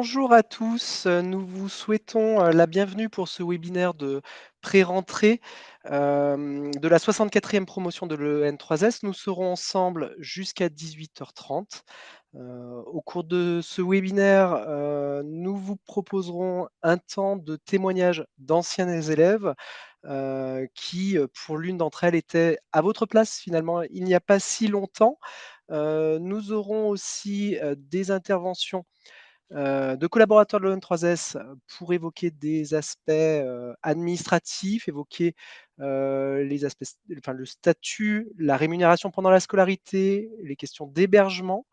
Bonjour à tous, nous vous souhaitons, la bienvenue pour ce webinaire de pré-rentrée, de la 64e promotion de l'EN3S. Nous serons ensemble jusqu'à 18h30. Au cours de ce webinaire, nous vous proposerons un temps de témoignage d'anciens élèves, qui, pour l'une d'entre elles, étaient à votre place finalement il n'y a pas si longtemps. Nous aurons aussi, des interventions de collaborateurs de l'ON3S pour évoquer des aspects administratifs, évoquer les aspects, enfin, le statut, la rémunération pendant la scolarité, les questions d'hébergement.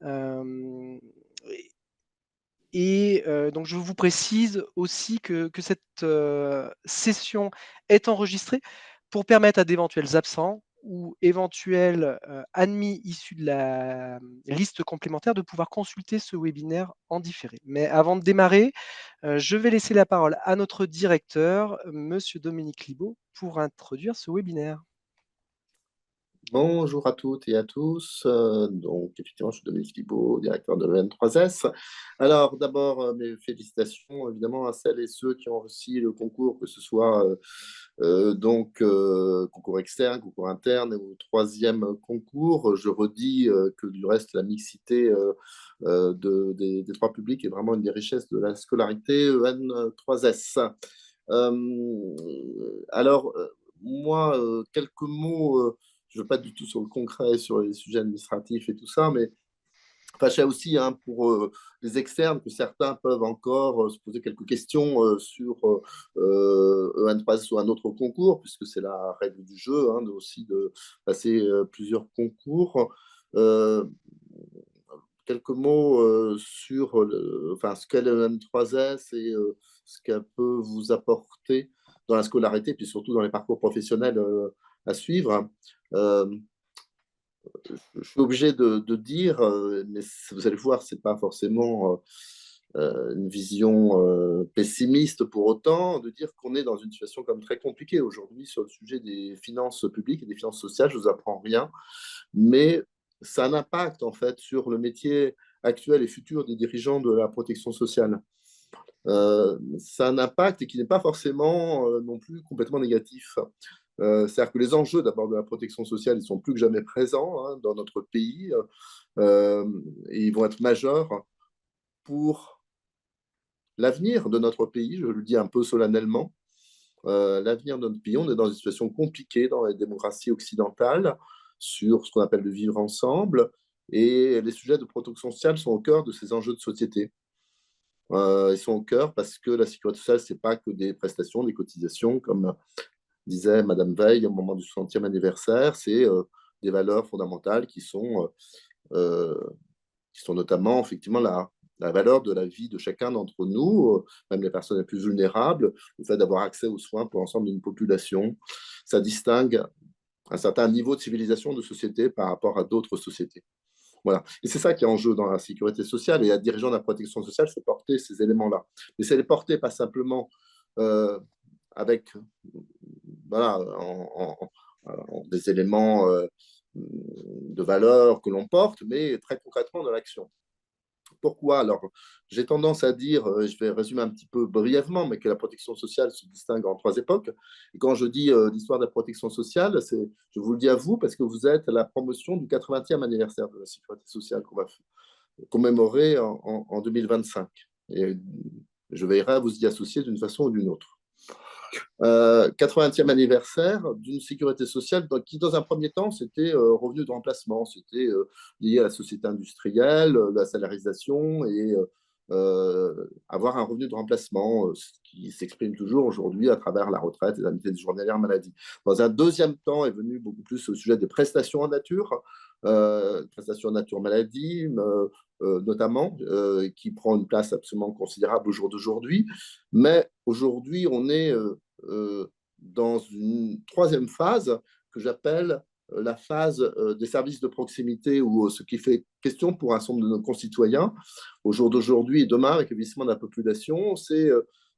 Euh, donc je vous précise aussi que cette session est enregistrée pour permettre à d'éventuels absents ou éventuels admis issus de la liste complémentaire de pouvoir consulter ce webinaire en différé. Mais avant de démarrer, je vais laisser la parole à notre directeur, Monsieur Dominique Libaud, pour introduire ce webinaire. Bonjour à toutes et à tous. Donc, effectivement, je suis Dominique Libaud, directeur de l'EN3S. Alors, d'abord, mes félicitations, évidemment, à celles et ceux qui ont réussi le concours, que ce soit concours externe, concours interne ou troisième concours. Je redis que du reste, la mixité des trois publics est vraiment une des richesses de la scolarité EN3S. Moi, quelques mots. Je ne veux pas du tout sur le concret, sur les sujets administratifs et tout ça, mais sachez aussi pour les externes que certains peuvent encore se poser quelques questions sur EN3 ou un autre concours, puisque c'est la règle du jeu aussi de passer plusieurs concours. Euh, Quelques mots sur ce qu'est le M3S et ce qu'elle peut vous apporter dans la scolarité, puis surtout dans les parcours professionnels à suivre. Euh, je suis obligé de dire, mais vous allez voir, ce n'est pas forcément une vision pessimiste pour autant, de dire qu'on est dans une situation comme très compliquée aujourd'hui sur le sujet des finances publiques et des finances sociales. Je ne vous apprends rien, mais ça a un impact en fait sur le métier actuel et futur des dirigeants de la protection sociale. Ça a un impact et qui n'est pas forcément non plus complètement négatif. C'est-à-dire que les enjeux d'abord de la protection sociale, ils sont plus que jamais présents dans notre pays et ils vont être majeurs pour l'avenir de notre pays, je le dis un peu solennellement. L'avenir de notre pays, on est dans une situation compliquée dans les démocraties occidentales sur ce qu'on appelle le vivre ensemble et les sujets de protection sociale sont au cœur de ces enjeux de société. Ils sont au cœur parce que la sécurité sociale, ce n'est pas que des prestations, des cotisations, comme disait Madame Veil au moment du 60e anniversaire, c'est des valeurs fondamentales euh, qui sont notamment effectivement la valeur de la vie de chacun d'entre nous, même les personnes les plus vulnérables, le fait d'avoir accès aux soins pour l'ensemble d'une population. Ça distingue un certain niveau de civilisation de société par rapport à d'autres sociétés. Voilà. Et c'est ça qui est en jeu dans la sécurité sociale. Et la dirigeant de la protection sociale, c'est porter ces éléments-là. Mais c'est les porter pas simplement avec voilà, des éléments de valeur que l'on porte, mais très concrètement dans l'action. Pourquoi? Alors, j'ai tendance à dire, je vais résumer un petit peu brièvement, mais que la protection sociale se distingue en trois époques. Et quand je dis l'histoire de la protection sociale, je vous le dis à vous parce que vous êtes à la promotion du 80e anniversaire de la sécurité sociale qu'on va commémorer en 2025. Et je veillerai à vous y associer d'une façon ou d'une autre. 80e anniversaire d'une sécurité sociale qui, dans un premier temps, c'était revenu de remplacement. C'était lié à la société industrielle, la salarisation et avoir un revenu de remplacement, ce qui s'exprime toujours aujourd'hui à travers la retraite et la indemnité journalière maladie. Dans un deuxième temps est venu beaucoup plus le sujet des prestations en nature, prestations en nature maladie, notamment, qui prend une place absolument considérable au jour d'aujourd'hui. Mais aujourd'hui, on est dans une troisième phase que j'appelle la phase des services de proximité ou ce qui fait question pour un certain nombre de nos concitoyens au jour d'aujourd'hui et demain avec le vieillissement de la population, c'est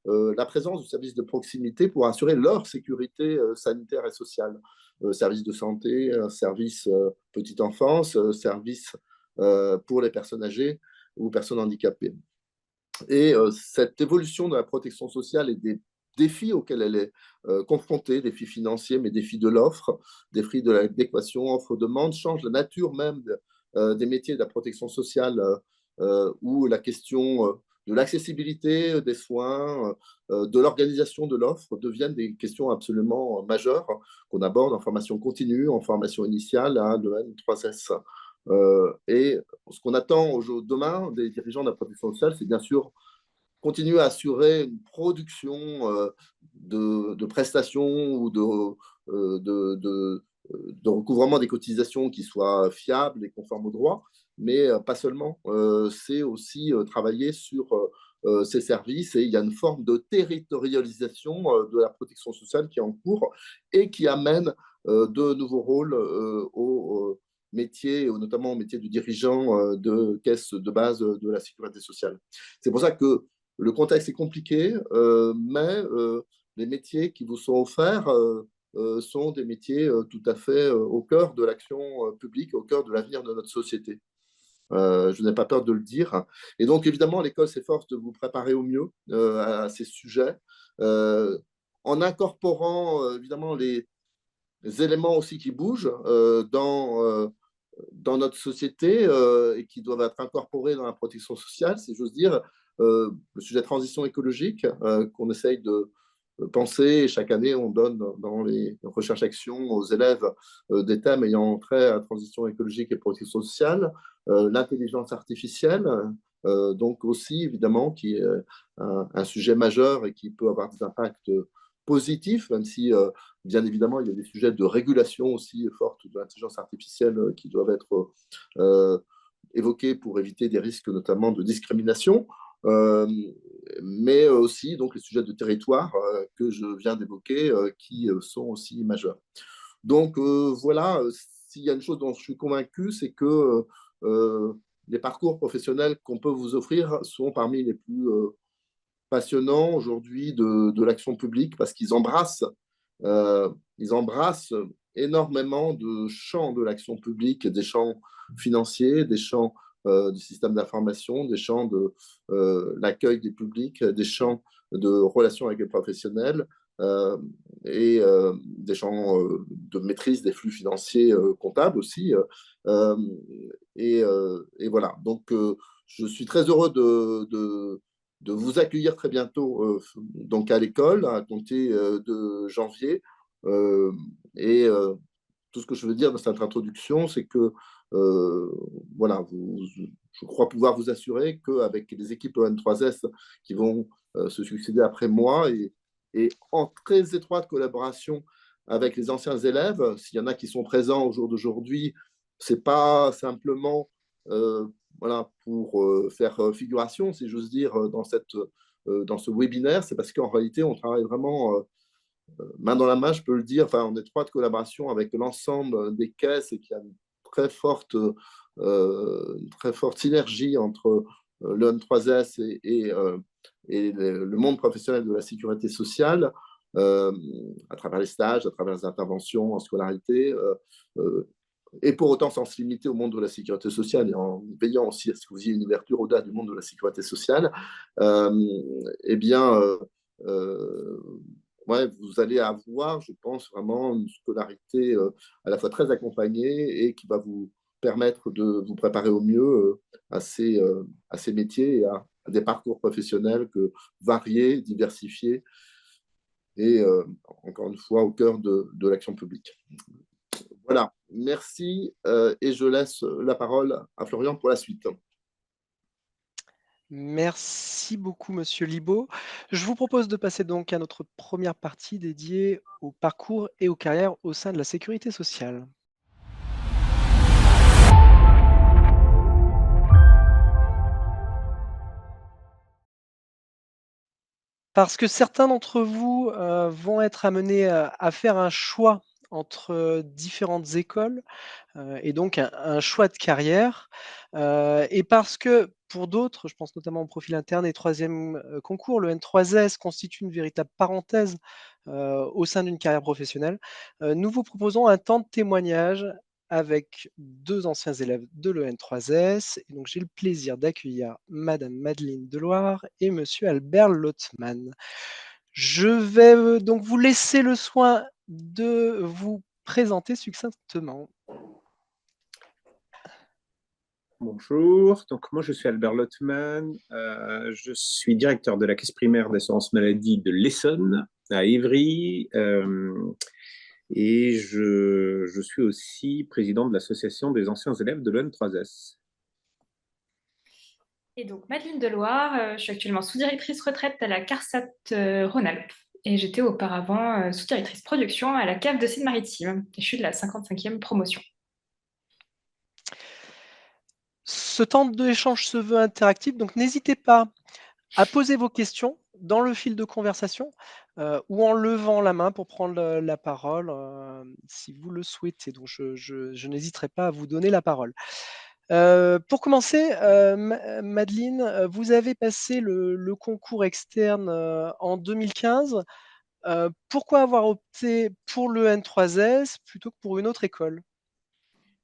la présence du service de proximité pour assurer leur sécurité sanitaire et sociale. Service de santé, service petite enfance, service pour les personnes âgées ou personnes handicapées. Et cette évolution de la protection sociale et des défis auxquels elle est confrontée, défis financiers, mais défis de l'offre, défis de l'adéquation offre-demande, change la nature même des métiers de la protection sociale, où la question de l'accessibilité des soins, de l'organisation de l'offre deviennent des questions absolument majeures qu'on aborde en formation continue, en formation initiale à l'EN3S. Et ce qu'on attend demain des dirigeants de la protection sociale, c'est bien sûr continuer à assurer une production de prestations ou de recouvrement des cotisations qui soit fiable et conforme au droit, mais pas seulement. C'est aussi travailler sur ces services et il y a une forme de territorialisation de la protection sociale qui est en cours et qui amène de nouveaux rôles aux métiers, notamment au métier de dirigeant de caisse de base de la sécurité sociale. C'est pour ça que le contexte est compliqué, mais les métiers qui vous sont offerts sont des métiers tout à fait au cœur de l'action publique, au cœur de l'avenir de notre société. Je n'ai pas peur de le dire. Et donc, évidemment, l'école s'efforce de vous préparer au mieux à ces sujets, euh, en incorporant évidemment les éléments aussi qui bougent dans notre société et qui doivent être incorporés dans la protection sociale, si j'ose dire, le sujet de transition écologique qu'on essaye de penser. Et chaque année, on donne dans les recherches-actions aux élèves des thèmes ayant trait à la transition écologique et protection sociale, l'intelligence artificielle, donc aussi évidemment qui est un sujet majeur et qui peut avoir des impacts positifs, même si bien évidemment, il y a des sujets de régulation aussi fortes de l'intelligence artificielle qui doivent être évoqués pour éviter des risques notamment de discrimination, euh, mais aussi donc les sujets de territoire que je viens d'évoquer qui sont aussi majeurs. Donc voilà, s'il y a une chose dont je suis convaincu, c'est que les parcours professionnels qu'on peut vous offrir sont parmi les plus passionnants aujourd'hui de l'action publique parce ils embrassent énormément de champs de l'action publique, des champs financiers, des champs du système d'information, des champs de l'accueil des publics, des champs de relations avec les professionnels euh, et des champs de maîtrise des flux financiers comptables aussi. Euh, et voilà, donc je suis très heureux de vous accueillir très bientôt donc à l'école, à compter de janvier. Euh, et tout ce que je veux dire dans cette introduction, c'est que euh, voilà, je crois pouvoir vous assurer qu'avec les équipes ON3S qui vont se succéder après moi et en très étroite collaboration avec les anciens élèves, s'il y en a qui sont présents au jour d'aujourd'hui, c'est pas simplement voilà, pour faire figuration, si j'ose dire, dans ce webinaire, c'est parce qu'en réalité, on travaille vraiment main dans la main, je peux le dire, enfin, en étroite collaboration avec l'ensemble des caisses et qu'il y a une très forte synergie entre le N3S et le monde professionnel de la sécurité sociale, euh, à travers les stages, à travers les interventions en scolarité, euh, et pour autant sans se limiter au monde de la sécurité sociale et en veillant aussi à ce que vous ayez une ouverture au-delà du monde de la sécurité sociale, euh, eh bien, euh, ouais, vous allez avoir, je pense, vraiment une scolarité à la fois très accompagnée et qui va vous permettre de vous préparer au mieux à ces métiers et à des parcours professionnels variés, diversifiés et encore une fois au cœur de l'action publique. Voilà, merci et je laisse la parole à Florian pour la suite. Merci beaucoup, Monsieur Libaud. Je vous propose de passer donc à notre première partie dédiée au parcours et aux carrières au sein de la sécurité sociale. Parce que certains d'entre vous vont être amenés à faire un choix entre différentes écoles et donc un choix de carrière. Et parce que pour d'autres, je pense notamment au profil interne et troisième concours, le N3S constitue une véritable parenthèse au sein d'une carrière professionnelle. Nous vous proposons un temps de témoignage avec deux anciens élèves de l'EN3S. Et donc, j'ai le plaisir d'accueillir Madame Madeleine Deloire et Monsieur Albert Lottmann. Je vais donc vous laisser le soin de vous présenter succinctement. Bonjour, donc moi je suis Albert Lottmann, je suis directeur de la caisse primaire d'assurance maladie de l'Essonne à Évry et je suis aussi président de l'association des anciens élèves de l'EN3S. Et donc, Madeleine Deloire, je suis actuellement sous-directrice retraite à la CARSAT Rhône-Alpes. Et j'étais auparavant sous-directrice production à la CAF de Seine-Maritime. Et je suis de la 55e promotion. Ce temps d'échange se veut interactif, donc n'hésitez pas à poser vos questions dans le fil de conversation ou en levant la main pour prendre la parole si vous le souhaitez. Donc, je n'hésiterai pas à vous donner la parole. Pour commencer, Madeleine, vous avez passé le concours externe en 2015. Pourquoi avoir opté pour le N3S plutôt que pour une autre école?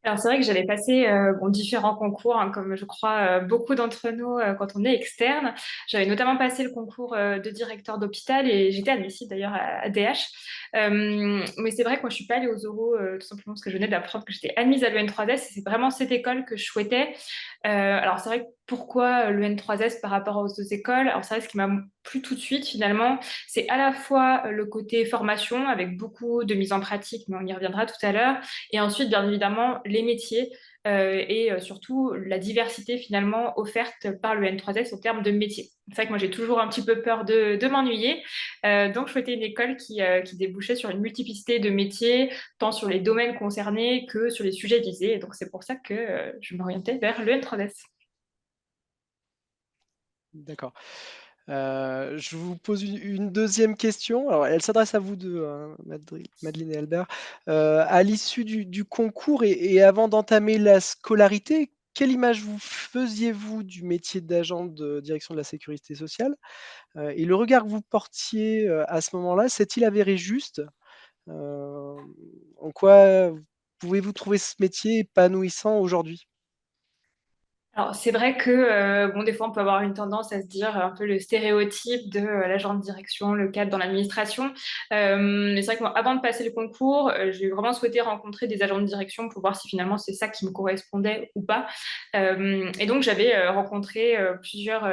Alors, c'est vrai que j'avais passé différents concours, hein, comme je crois beaucoup d'entre nous quand on est externe. J'avais notamment passé le concours de directeur d'hôpital et j'étais admissible d'ailleurs à DH. Mais c'est vrai que moi, je suis pas allée aux oraux tout simplement parce que je venais d'apprendre que j'étais admise à l'EN3S et c'est vraiment cette école que je souhaitais. Alors, c'est vrai que pourquoi le N3S par rapport aux autres écoles? Alors, c'est vrai ce qui m'a plu tout de suite finalement, c'est à la fois le côté formation avec beaucoup de mise en pratique, mais on y reviendra tout à l'heure, et ensuite, bien évidemment, les métiers et surtout la diversité finalement offerte par le N3S en termes de métiers. C'est vrai que moi, j'ai toujours un petit peu peur de m'ennuyer. Donc, je souhaitais une école qui débouchait sur une multiplicité de métiers, tant sur les domaines concernés que sur les sujets visés. Et donc, c'est pour ça que je m'orientais vers le N3S. D'accord. Je vous pose une deuxième question. Alors, elle s'adresse à vous deux, hein, Madeleine et Albert. À l'issue du concours et avant d'entamer la scolarité, quelle image vous faisiez-vous du métier d'agent de direction de la sécurité sociale? Et le regard que vous portiez à ce moment-là, s'est-il avéré juste? En quoi pouvez-vous trouver ce métier épanouissant aujourd'hui? Alors, c'est vrai que, bon, des fois, on peut avoir une tendance à se dire un peu le stéréotype de l'agent de direction, le cadre dans l'administration. Mais c'est vrai que moi, avant de passer le concours, j'ai vraiment souhaité rencontrer des agents de direction pour voir si finalement c'est ça qui me correspondait ou pas. Et donc, j'avais rencontré plusieurs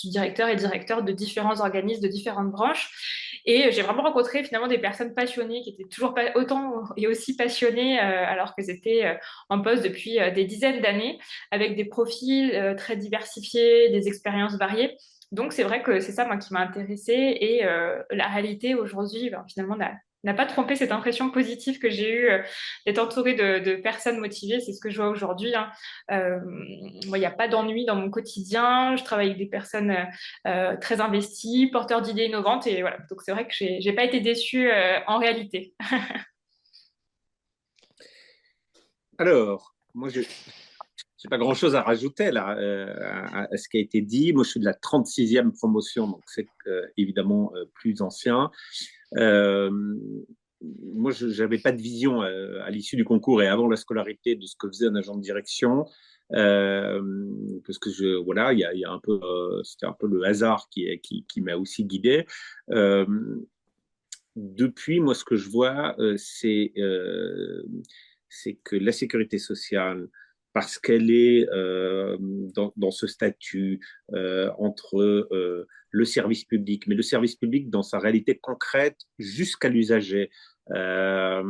directeurs et directeurs de différents organismes, de différentes branches. Et j'ai vraiment rencontré finalement des personnes passionnées qui étaient toujours pas autant et aussi passionnées alors qu'elles étaient en poste depuis des dizaines d'années avec des profils très diversifiés, des expériences variées. Donc, c'est vrai que c'est ça, moi, qui m'a intéressée. Et la réalité, aujourd'hui, ben, finalement, n'a pas trompé cette impression positive que j'ai eue d'être entourée de personnes motivées. C'est ce que je vois aujourd'hui, hein. Moi, il n'y a pas d'ennui dans mon quotidien. Je travaille avec des personnes très investies, porteurs d'idées innovantes. Et voilà. Donc, c'est vrai que j'ai pas été déçue en réalité. Alors, moi je n'ai pas grand-chose à rajouter là, à ce qui a été dit. Moi je suis de la 36e promotion, donc c'est évidemment plus ancien. Euh, Moi, je n'avais pas de vision à l'issue du concours et avant la scolarité de ce que faisait un agent de direction. Euh, Parce que voilà, il y a un peu, c'était un peu le hasard qui m'a aussi guidé. Euh, Depuis, moi, ce que je vois, c'est que la sécurité sociale, parce qu'elle est dans ce statut entre le service public, mais le service public dans sa réalité concrète jusqu'à l'usager, euh,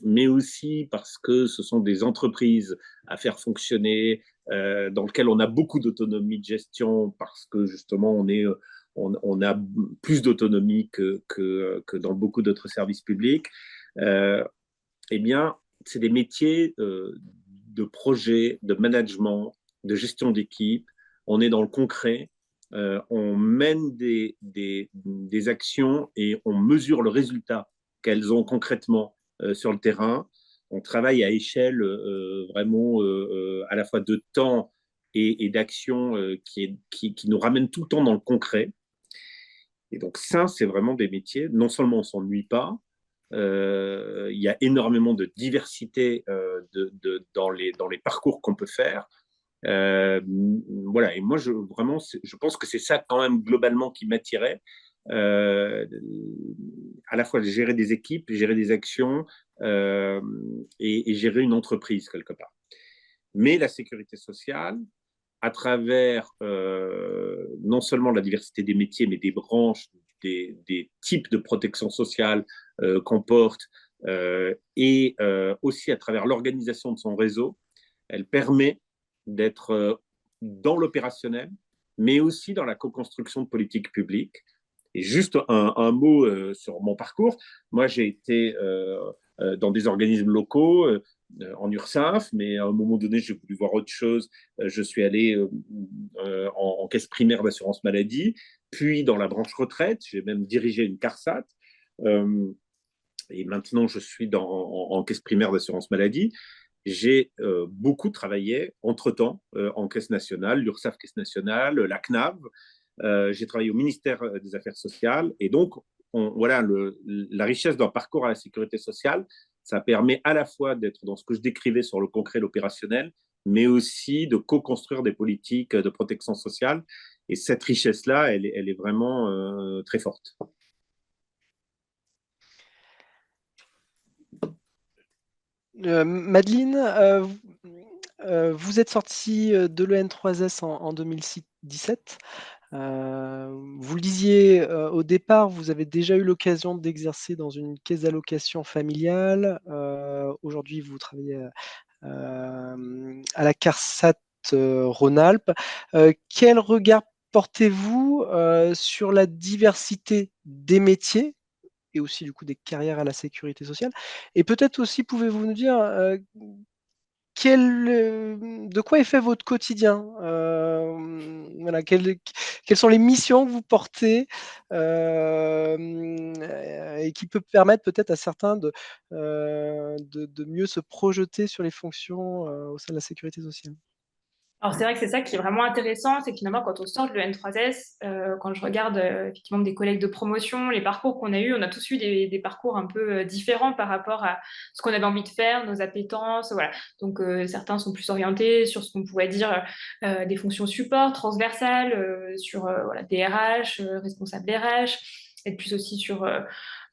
mais aussi parce que ce sont des entreprises à faire fonctionner, dans lesquelles on a beaucoup d'autonomie de gestion, parce que justement on a plus d'autonomie que dans beaucoup d'autres services publics, euh, eh bien, c'est des métiers de projet, de management, de gestion d'équipe. On est dans le concret, on mène des actions et on mesure le résultat qu'elles ont concrètement sur le terrain. On travaille à échelle vraiment à la fois de temps et d'action qui nous ramène tout le temps dans le concret. Et donc ça, c'est vraiment des métiers, non seulement on ne s'ennuie pas, Il y a énormément de diversité dans les parcours qu'on peut faire. Voilà, et moi, je pense que c'est ça quand même globalement qui m'attirait. Euh, à la fois gérer des équipes, gérer des actions et gérer une entreprise quelque part. Mais la sécurité sociale, à travers non seulement la diversité des métiers, mais des branches, des types de protection sociale qu'on porte, et aussi à travers l'organisation de son réseau, elle permet d'être dans l'opérationnel, mais aussi dans la co-construction de politiques publiques. Et juste un mot sur mon parcours. Moi, j'ai été dans des organismes locaux, en URSAF, mais à un moment donné, j'ai voulu voir autre chose. Je suis allé en caisse primaire d'assurance maladie, puis dans la branche retraite. J'ai même dirigé une CARSAT. Et maintenant, je suis en caisse primaire d'assurance maladie. J'ai beaucoup travaillé entre-temps en caisse nationale, l'URSSAF caisse nationale, la CNAV. J'ai travaillé au ministère des Affaires sociales. Et donc, voilà, la richesse d'un parcours à la sécurité sociale, ça permet à la fois d'être dans ce que je décrivais sur le concret, l'opérationnel, mais aussi de co-construire des politiques de protection sociale. Et cette richesse-là, elle est vraiment très forte. Madeleine, vous êtes sortie de l'EN3S en 2017. Vous le disiez au départ, vous avez déjà eu l'occasion d'exercer dans une caisse d'allocation familiale. Aujourd'hui, vous travaillez à la CARSAT Rhône-Alpes. Quel regard portez-vous sur la diversité des métiers et aussi du coup des carrières à la sécurité sociale? Et peut-être aussi, pouvez-vous nous dire de quoi est fait votre quotidien? Voilà, quelles sont les missions que vous portez et qui peut permettre peut-être à certains de mieux se projeter sur les fonctions au sein de la sécurité sociale? Alors, c'est vrai que c'est ça qui est vraiment intéressant, c'est que finalement, quand on sort de l'E3S, quand je regarde effectivement des collègues de promotion, les parcours qu'on a eus, on a tous eu des parcours un peu différents par rapport à ce qu'on avait envie de faire, nos appétences, voilà. Donc, certains sont plus orientés sur ce qu'on pourrait dire des fonctions support, transversales, sur voilà, des RH, responsables RH, et plus aussi sur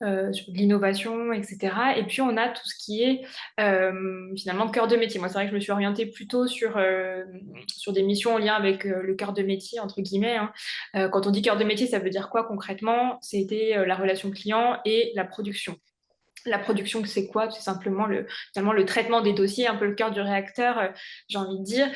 de l'innovation, etc. Et puis, on a tout ce qui est finalement cœur de métier. Moi, c'est vrai que je me suis orientée plutôt sur des missions en lien avec le cœur de métier, entre guillemets. Hein. Quand on dit cœur de métier, ça veut dire quoi concrètement? C'était la relation client et la production. La production, c'est quoi? C'est simplement finalement le traitement des dossiers, un peu le cœur du réacteur, j'ai envie de dire,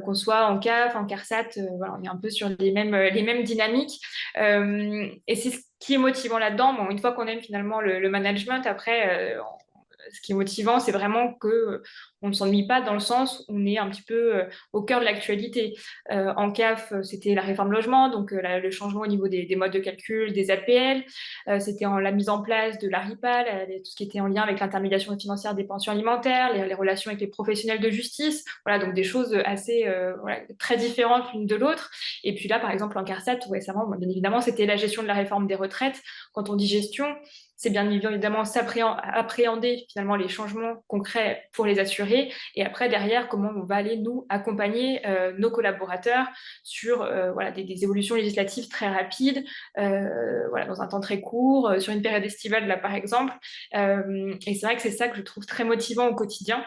qu'on soit en CAF, en CARSAT, voilà, on est un peu sur les mêmes dynamiques. Et c'est ce qui est motivant là-dedans. Bon, une fois qu'on aime finalement le management, après, ce qui est motivant, c'est vraiment que on ne s'ennuie pas dans le sens où on est un petit peu au cœur de l'actualité. En CAF, c'était la réforme logement, donc le changement au niveau des modes de calcul, des APL. C'était la mise en place de l'ARIPA, tout ce qui était en lien avec l'intermédiation financière des pensions alimentaires, les relations avec les professionnels de justice. Voilà, donc des choses assez voilà, très différentes l'une de l'autre. Et puis là, par exemple, en CARSAT, tout récemment, bien évidemment, c'était la gestion de la réforme des retraites. Quand on dit gestion, c'est bien évidemment appréhender finalement les changements concrets pour les assurés et après derrière comment on va aller nous accompagner nos collaborateurs sur voilà, des évolutions législatives très rapides voilà, dans un temps très court, sur une période estivale là par exemple et c'est vrai que c'est ça que je trouve très motivant au quotidien,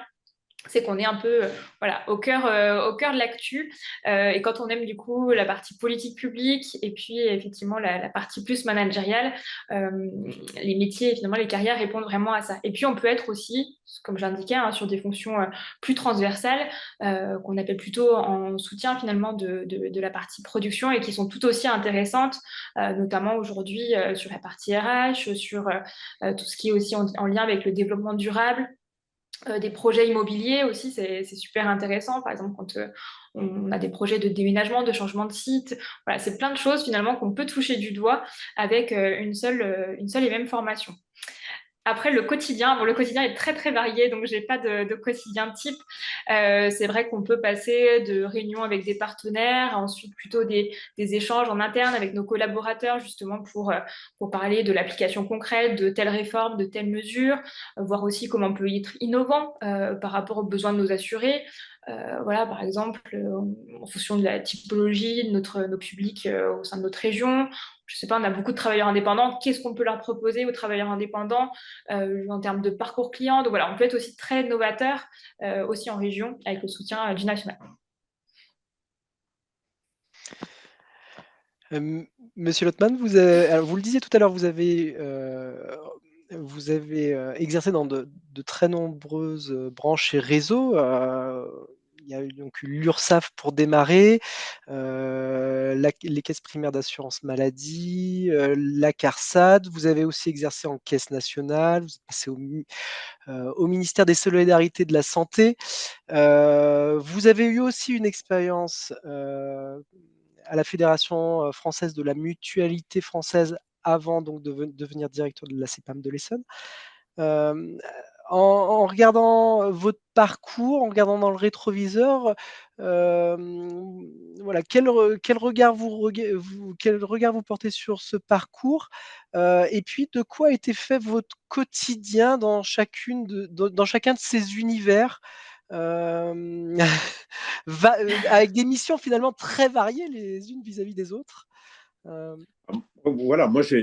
c'est qu'on est un peu voilà, au cœur de l'actu. Et quand on aime du coup la partie politique publique et puis effectivement la partie plus managériale, les métiers, finalement les carrières répondent vraiment à ça. Et puis on peut être aussi, comme j'indiquais, hein, sur des fonctions plus transversales, qu'on appelle plutôt en soutien finalement de la partie production et qui sont tout aussi intéressantes, notamment aujourd'hui sur la partie RH, sur tout ce qui est aussi en lien avec le développement durable. Des projets immobiliers aussi, c'est super intéressant. Par exemple, quand on a des projets de déménagement, de changement de site, voilà, c'est plein de choses finalement qu'on peut toucher du doigt avec une seule et même formation. Après, le quotidien, bon, le quotidien est très très varié, donc j'ai pas de quotidien type. C'est vrai qu'on peut passer de réunions avec des partenaires, à ensuite plutôt des échanges en interne avec nos collaborateurs, justement pour parler de l'application concrète de telle réforme, de telle mesure, voir aussi comment on peut être innovant par rapport aux besoins de nos assurés. Voilà, par exemple, en fonction de la typologie de nos publics au sein de notre région. Je sais pas, on a beaucoup de travailleurs indépendants. Qu'est-ce qu'on peut leur proposer aux travailleurs indépendants en termes de parcours client? Donc voilà, on peut être aussi très novateur, aussi en région, avec le soutien du national. Monsieur Lotman, alors vous le disiez tout à l'heure, vous avez exercé dans de très nombreuses branches et réseaux. Il y a eu donc eu l'URSSAF pour démarrer, les caisses primaires d'assurance maladie, la CARSAT. Vous avez aussi exercé en caisse nationale, vous êtes passé au ministère des Solidarités et de la Santé. Vous avez eu aussi une expérience à la Fédération française de la mutualité française avant donc de devenir directeur de la CEPAM de l'Essonne. Euh, en regardant votre parcours, en regardant dans le rétroviseur, voilà, quel regard quel regard vous portez sur ce parcours, et puis de quoi a été fait votre quotidien dans dans chacun de ces univers, euh, avec des missions finalement très variées les unes vis-à-vis des autres. Euh, Voilà, moi, je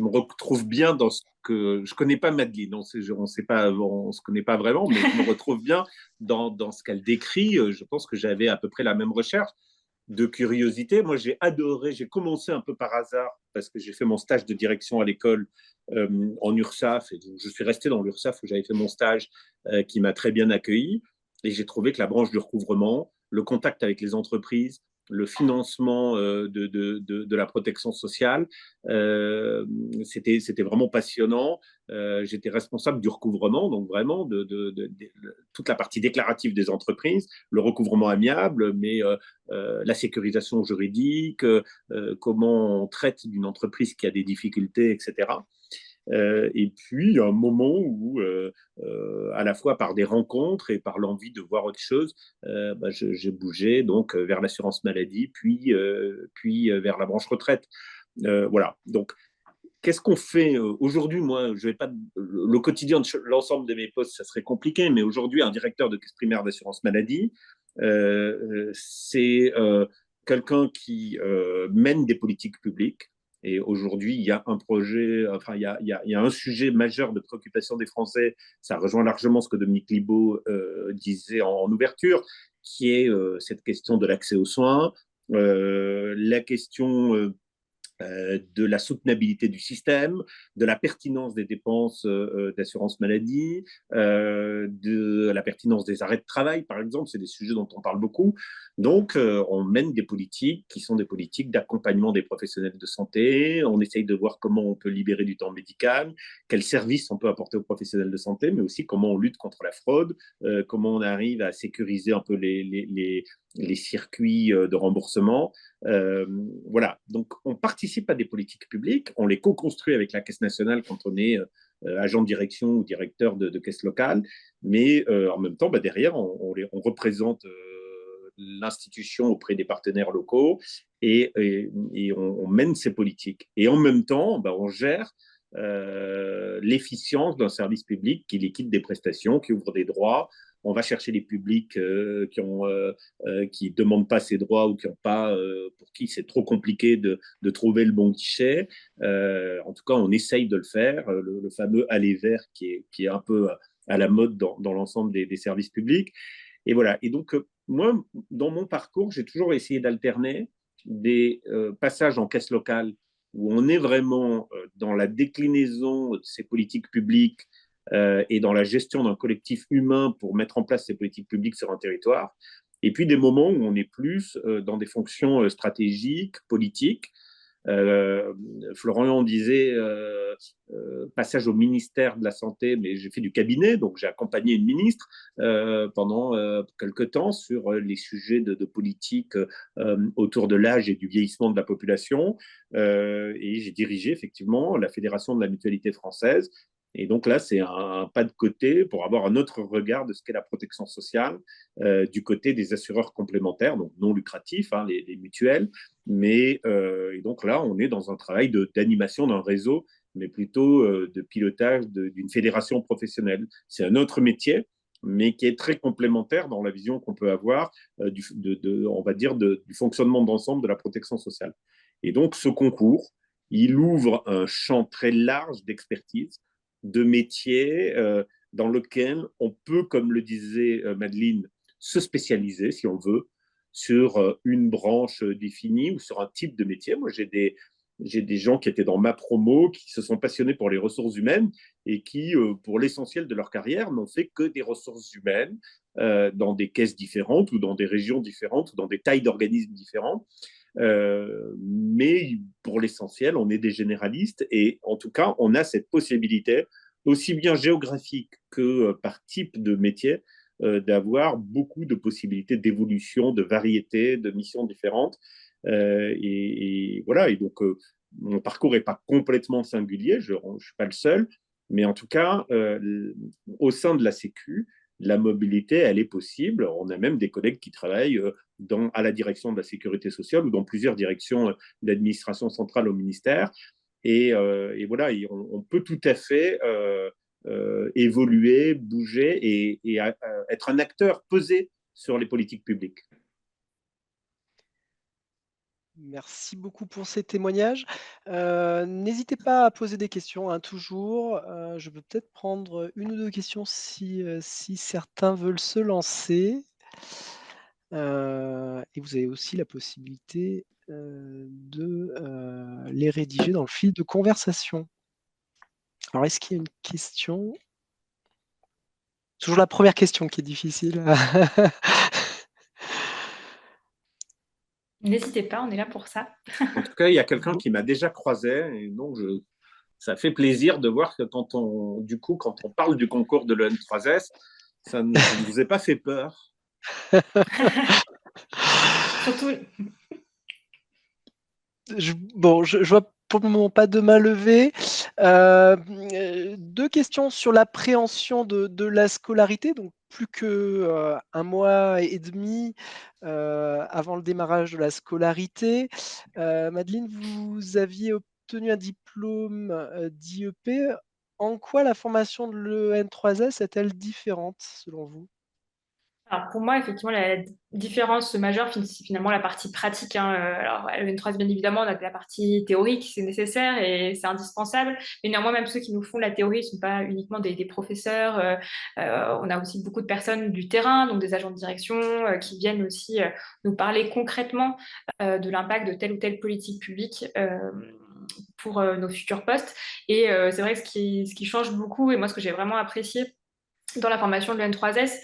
me retrouve bien dans ce que je connais pas Madeleine, on sait pas, on se connaît pas vraiment, mais je me retrouve bien dans ce qu'elle décrit. Je pense que j'avais à peu près la même recherche de curiosité. Moi, j'ai adoré, j'ai commencé un peu par hasard parce que j'ai fait mon stage de direction à l'école en URSAF, et je suis resté dans l'URSAF où j'avais fait mon stage qui m'a très bien accueilli, et j'ai trouvé que la branche du recouvrement, le contact avec les entreprises, le financement de la protection sociale. C'était vraiment passionnant. J'étais responsable du recouvrement, donc vraiment toute la partie déclarative des entreprises, le recouvrement amiable, mais la sécurisation juridique, comment on traite d'une entreprise qui a des difficultés, etc. Et puis, un moment où, à la fois par des rencontres et par l'envie de voir autre chose, j'ai bougé donc vers l'assurance maladie, puis vers la branche retraite. Voilà. Donc, qu'est-ce qu'on fait aujourd'hui? Moi, je vais pas le quotidien de l'ensemble de mes postes, ça serait compliqué, mais aujourd'hui, un directeur de caisse primaire d'assurance maladie, c'est quelqu'un qui mène des politiques publiques. Et aujourd'hui, il y a un projet, enfin, il y a un sujet majeur de préoccupation des Français. Ça rejoint largement ce que Dominique Libaud disait en ouverture, qui est cette question de l'accès aux soins, la question de la soutenabilité du système, de la pertinence des dépenses d'assurance maladie, de la pertinence des arrêts de travail, par exemple. C'est des sujets dont on parle beaucoup. Donc, on mène des politiques qui sont des politiques d'accompagnement des professionnels de santé. On essaye de voir comment on peut libérer du temps médical, quels services on peut apporter aux professionnels de santé, mais aussi comment on lutte contre la fraude, comment on arrive à sécuriser un peu les circuits de remboursement. Euh, voilà, donc on participe à des politiques publiques, on les co-construit avec la Caisse nationale quand on est agent de direction ou directeur de caisse locale, mais en même temps, derrière, on représente l'institution auprès des partenaires locaux, et on mène ces politiques. Et en même temps, on gère l'efficience d'un service public qui liquide des prestations, qui ouvre des droits. On va chercher les publics qui demandent pas ces droits, ou qui ont pas, pour qui c'est trop compliqué de trouver le bon guichet. En tout cas, on essaye de le faire. Le fameux aller vers qui est un peu à la mode dans l'ensemble des services publics. Et voilà. Et donc, moi, dans mon parcours, j'ai toujours essayé d'alterner des passages en caisse locale où on est vraiment dans la déclinaison de ces politiques publiques et dans la gestion d'un collectif humain pour mettre en place ces politiques publiques sur un territoire. Et puis des moments où on est plus dans des fonctions stratégiques, politiques, Florian disait passage au ministère de la Santé, mais j'ai fait du cabinet, donc j'ai accompagné une ministre pendant quelque temps sur les sujets de politique autour de l'âge et du vieillissement de la population. Et j'ai dirigé effectivement la Fédération de la mutualité française. Et donc là, c'est un pas de côté pour avoir un autre regard de ce qu'est la protection sociale du côté des assureurs complémentaires, donc non lucratifs, hein, les mutuelles. Mais et donc là, on est dans un travail d'animation d'un réseau, mais plutôt de pilotage d'une fédération professionnelle. C'est un autre métier, mais qui est très complémentaire dans la vision qu'on peut avoir on va dire, du fonctionnement d'ensemble de la protection sociale. Et donc, ce concours, il ouvre un champ très large d'expertise, de métiers dans lequel on peut, comme le disait Madeleine, se spécialiser, si on veut, sur une branche définie ou sur un type de métier. Moi, j'ai des gens qui étaient dans ma promo, qui se sont passionnés pour les ressources humaines et qui, pour l'essentiel de leur carrière, n'ont fait que des ressources humaines dans des caisses différentes ou dans des régions différentes ou dans des tailles d'organismes différents. Mais pour l'essentiel, on est des généralistes et en tout cas, on a cette possibilité, aussi bien géographique que par type de métier, d'avoir beaucoup de possibilités d'évolution, de variété, de missions différentes. Et voilà, et donc mon parcours n'est pas complètement singulier, je ne suis pas le seul, mais en tout cas, au sein de la Sécu, la mobilité, elle est possible. On a même des collègues qui travaillent à la direction de la sécurité sociale ou dans plusieurs directions d'administration centrale au ministère. Et voilà, on peut tout à fait évoluer, bouger et être un acteur pesé sur les politiques publiques. Merci beaucoup pour ces témoignages. N'hésitez pas à poser des questions, hein, toujours. Je peux peut-être prendre une ou deux questions si certains veulent se lancer. Et vous avez aussi la possibilité de les rédiger dans le fil de conversation. Alors, est-ce qu'il y a une question? Toujours la première question qui est difficile. N'hésitez pas, on est là pour ça. En tout cas, il y a quelqu'un qui m'a déjà croisé, et donc ça fait plaisir de voir que quand on parle du concours de l'EN3S, ça ne vous a pas fait peur. Surtout, Je vois pour le moment pas de main levée. Deux questions sur l'appréhension de la scolarité. Donc, plus que un mois et demi avant le démarrage de la scolarité. Madeleine, vous aviez obtenu un diplôme d'IEP. En quoi la formation de l'EN3S est-elle différente selon vous? alors pour moi, effectivement, la différence majeure, c'est finalement la partie pratique, hein. Alors, à l'EN3, bien évidemment, on a de la partie théorique, c'est nécessaire et c'est indispensable. Mais néanmoins, même ceux qui nous font la théorie ne sont pas uniquement des professeurs. On a aussi beaucoup de personnes du terrain, donc des agents de direction, qui viennent aussi nous parler concrètement de l'impact de telle ou telle politique publique. Pour nos futurs postes. Et c'est vrai que ce qui change beaucoup, et moi ce que j'ai vraiment apprécié dans la formation de l'EN3S,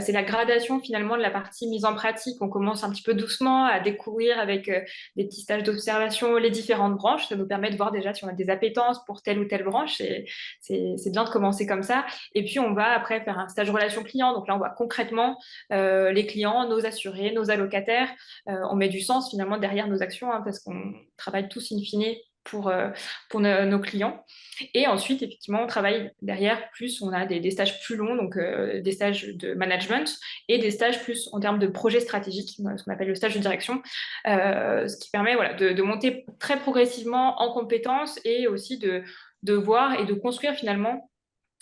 c'est la gradation finalement de la partie mise en pratique. On commence un petit peu doucement à découvrir avec des petits stages d'observation les différentes branches. Ça nous permet de voir déjà si on a des appétences pour telle ou telle branche. Et c'est bien de commencer comme ça. Et puis on va après faire un stage relation client. Donc là, on voit concrètement les clients, nos assurés, nos allocataires. On met du sens finalement derrière nos actions, hein, parce qu'on travaille tous in fine pour nos clients. Et ensuite, effectivement, on travaille derrière, plus on a des stages plus longs, donc des stages de management et des stages plus en termes de projet stratégique, ce qu'on appelle le stage de direction, ce qui permet voilà, de monter très progressivement en compétences et aussi de voir et de construire finalement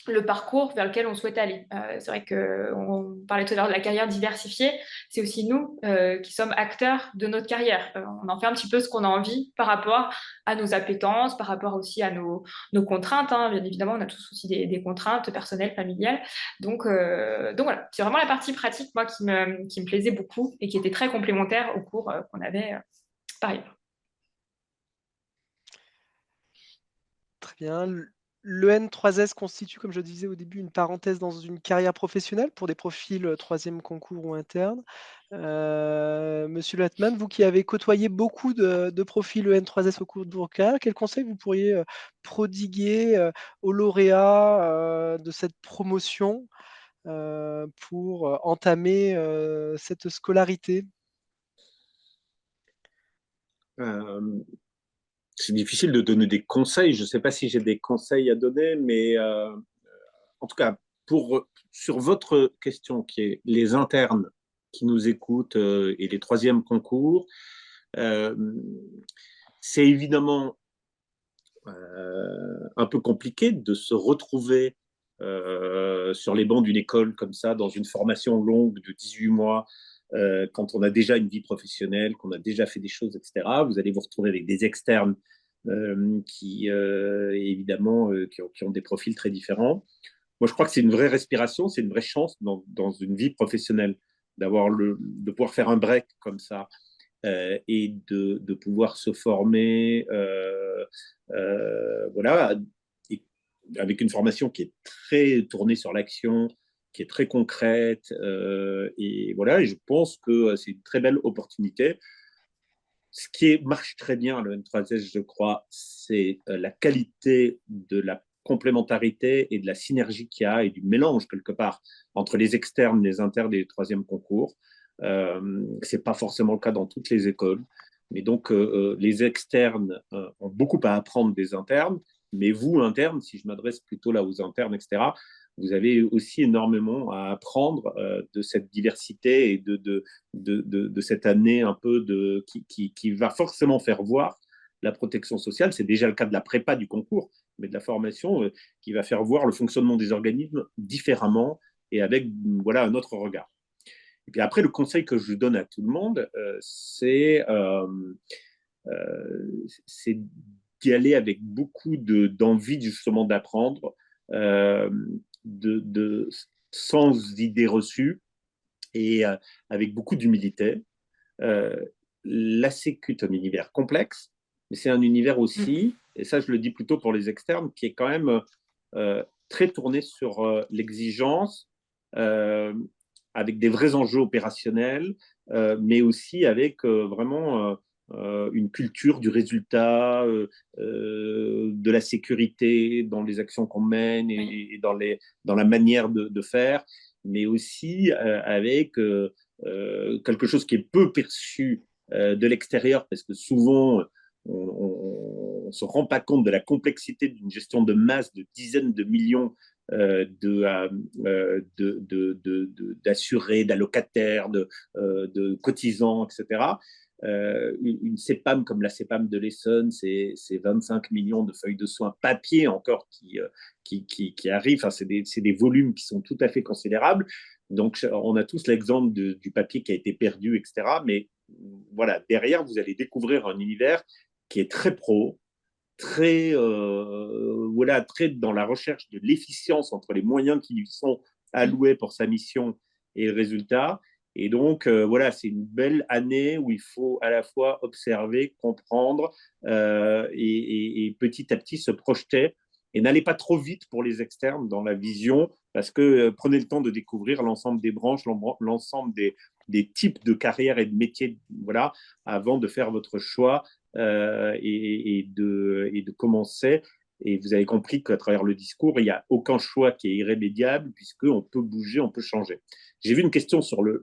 le parcours vers lequel on souhaite aller. C'est vrai qu'on parlait tout à l'heure de la carrière diversifiée, c'est aussi nous qui sommes acteurs de notre carrière. On en fait un petit peu ce qu'on a envie par rapport à nos appétences, par rapport aussi à nos contraintes, hein. Bien évidemment, on a tous aussi des contraintes personnelles, familiales. Donc voilà, c'est vraiment la partie pratique, moi, qui me plaisait beaucoup et qui était très complémentaire au cours qu'on avait par ailleurs. Très bien. le N3S constitue, comme je disais au début, une parenthèse dans une carrière professionnelle pour des profils troisième concours ou interne. Monsieur Latman, vous qui avez côtoyé beaucoup de profils EN3S au cours de vos carrières, quels conseils vous pourriez prodiguer aux lauréats de cette promotion pour entamer cette scolarité? Euh, c'est difficile de donner des conseils. Je ne sais pas si j'ai des conseils à donner, mais en tout cas, sur votre question qui est les internes qui nous écoutent et les troisièmes concours, euh, c'est évidemment un peu compliqué de se retrouver sur les bancs d'une école comme ça, dans une formation longue de 18 mois, quand on a déjà une vie professionnelle, qu'on a déjà fait des choses, etc. Vous allez vous retrouver avec des externes qui, évidemment, qui ont des profils très différents. Moi, je crois que c'est une vraie respiration, c'est une vraie chance dans une vie professionnelle de pouvoir faire un break comme ça et de pouvoir se former, voilà, et avec une formation qui est très tournée sur l'action, qui est très concrète, et voilà, et je pense que c'est une très belle opportunité. Ce qui marche très bien à l'EN3S, je crois, c'est la qualité de la complémentarité et de la synergie qu'il y a et du mélange quelque part entre les externes, les internes et les troisièmes concours. Ce n'est pas forcément le cas dans toutes les écoles. Mais donc, les externes ont beaucoup à apprendre des internes. Mais vous, internes, si je m'adresse plutôt là aux internes, etc., vous avez aussi énormément à apprendre de cette diversité et de cette année un peu qui va forcément faire voir la protection sociale. C'est déjà le cas de la prépa du concours, mais de la formation qui va faire voir le fonctionnement des organismes différemment et avec voilà, un autre regard. Et puis après, le conseil que je donne à tout le monde, c'est d'y aller avec beaucoup d'envie justement d'apprendre, euh, de, sans idées reçues et avec beaucoup d'humilité. Euh, la Sécu est un univers complexe, mais c'est un univers aussi, et ça je le dis plutôt pour les externes, qui est quand même très tourné sur l'exigence, euh, avec des vrais enjeux opérationnels, mais aussi avec vraiment une culture du résultat, de la sécurité dans les actions qu'on mène et dans la manière de faire, mais aussi avec quelque chose qui est peu perçu de l'extérieur, parce que souvent, on ne se rend pas compte de la complexité d'une gestion de masse de dizaines de millions d'assurés, d'allocataires, de cotisants, etc. Une CEPAM comme la CEPAM de l'Essonne, c'est 25 millions de feuilles de soins papier encore qui arrivent. Enfin, c'est des volumes qui sont tout à fait considérables. Donc, on a tous l'exemple du papier qui a été perdu, etc. Mais voilà, derrière, vous allez découvrir un univers qui est très pro, très, voilà, très dans la recherche de l'efficience entre les moyens qui lui sont alloués pour sa mission et le résultat. Et donc, voilà, c'est une belle année où il faut à la fois observer, comprendre et petit à petit se projeter. Et n'allez pas trop vite pour les externes dans la vision, parce que prenez le temps de découvrir l'ensemble des branches, l'ensemble des types de carrières et de métiers, voilà, avant de faire votre choix et de commencer. Et vous avez compris qu'à travers le discours, il n'y a aucun choix qui est irrémédiable, puisqu'on peut bouger, on peut changer. J'ai vu une question sur le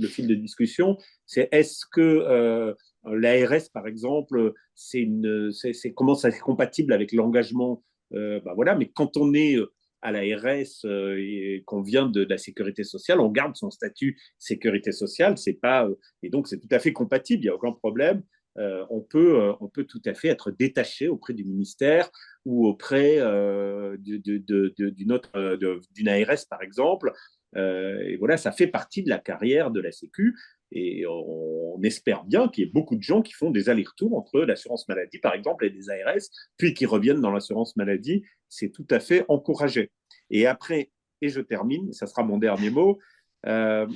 fil de discussion, c'est est-ce que l'ARS, par exemple, comment ça est compatible avec l'engagement bah voilà, mais quand on est à l'ARS et qu'on vient de la sécurité sociale, on garde son statut sécurité sociale, c'est pas, et donc c'est tout à fait compatible, il n'y a aucun problème. On peut tout à fait être détaché auprès du ministère ou auprès d'une ARS, par exemple. Et voilà, ça fait partie de la carrière de la Sécu. Et on espère bien qu'il y ait beaucoup de gens qui font des allers-retours entre l'assurance maladie, par exemple, et des ARS, puis qui reviennent dans l'assurance maladie. C'est tout à fait encouragé. Et après, et je termine, ça sera mon dernier mot, euh,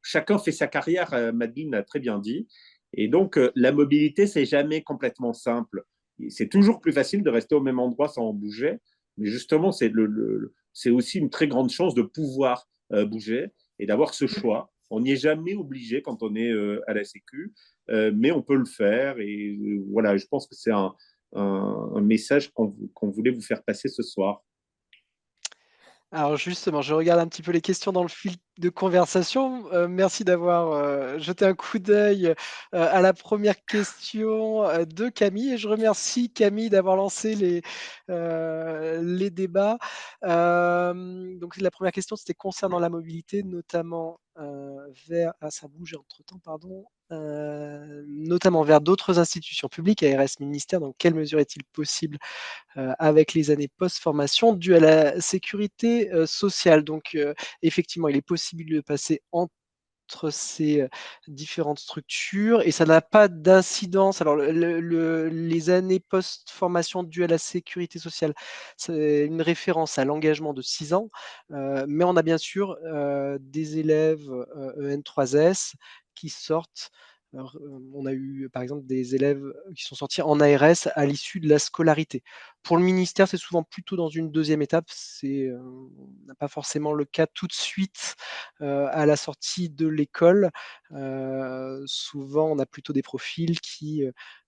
chacun fait sa carrière, Madeleine l'a très bien dit. Et donc, la mobilité, c'est jamais complètement simple. c'est toujours plus facile de rester au même endroit sans bouger. Mais justement, c'est aussi une très grande chance de pouvoir bouger et d'avoir ce choix. On n'y est jamais obligé quand on est à la Sécu, mais on peut le faire. Et voilà, je pense que c'est un message qu'on voulait vous faire passer ce soir. Alors justement, je regarde un petit peu les questions dans le fil de conversation. Merci d'avoir, jeté un coup d'œil, à la première question, de Camille, et je remercie Camille d'avoir lancé les débats. Donc la première question, c'était concernant la mobilité, notamment, vers ça a bougé entre-temps, pardon. Notamment vers d'autres institutions publiques, ARS, ministère. Dans quelle mesure est-il possible avec les années post-formation dues à la sécurité sociale. Donc, effectivement, il est possible de passer entre ces différentes structures et ça n'a pas d'incidence. Alors, les années post-formation dues à la sécurité sociale, c'est une référence à l'engagement de 6 ans, mais on a bien sûr des élèves EN3S qui sortent. On a eu par exemple des élèves qui sont sortis en ARS à l'issue de la scolarité. Pour le ministère, c'est souvent plutôt dans une deuxième étape. On n'a pas forcément le cas tout de suite à la sortie de l'école. Souvent, on a plutôt des profils qui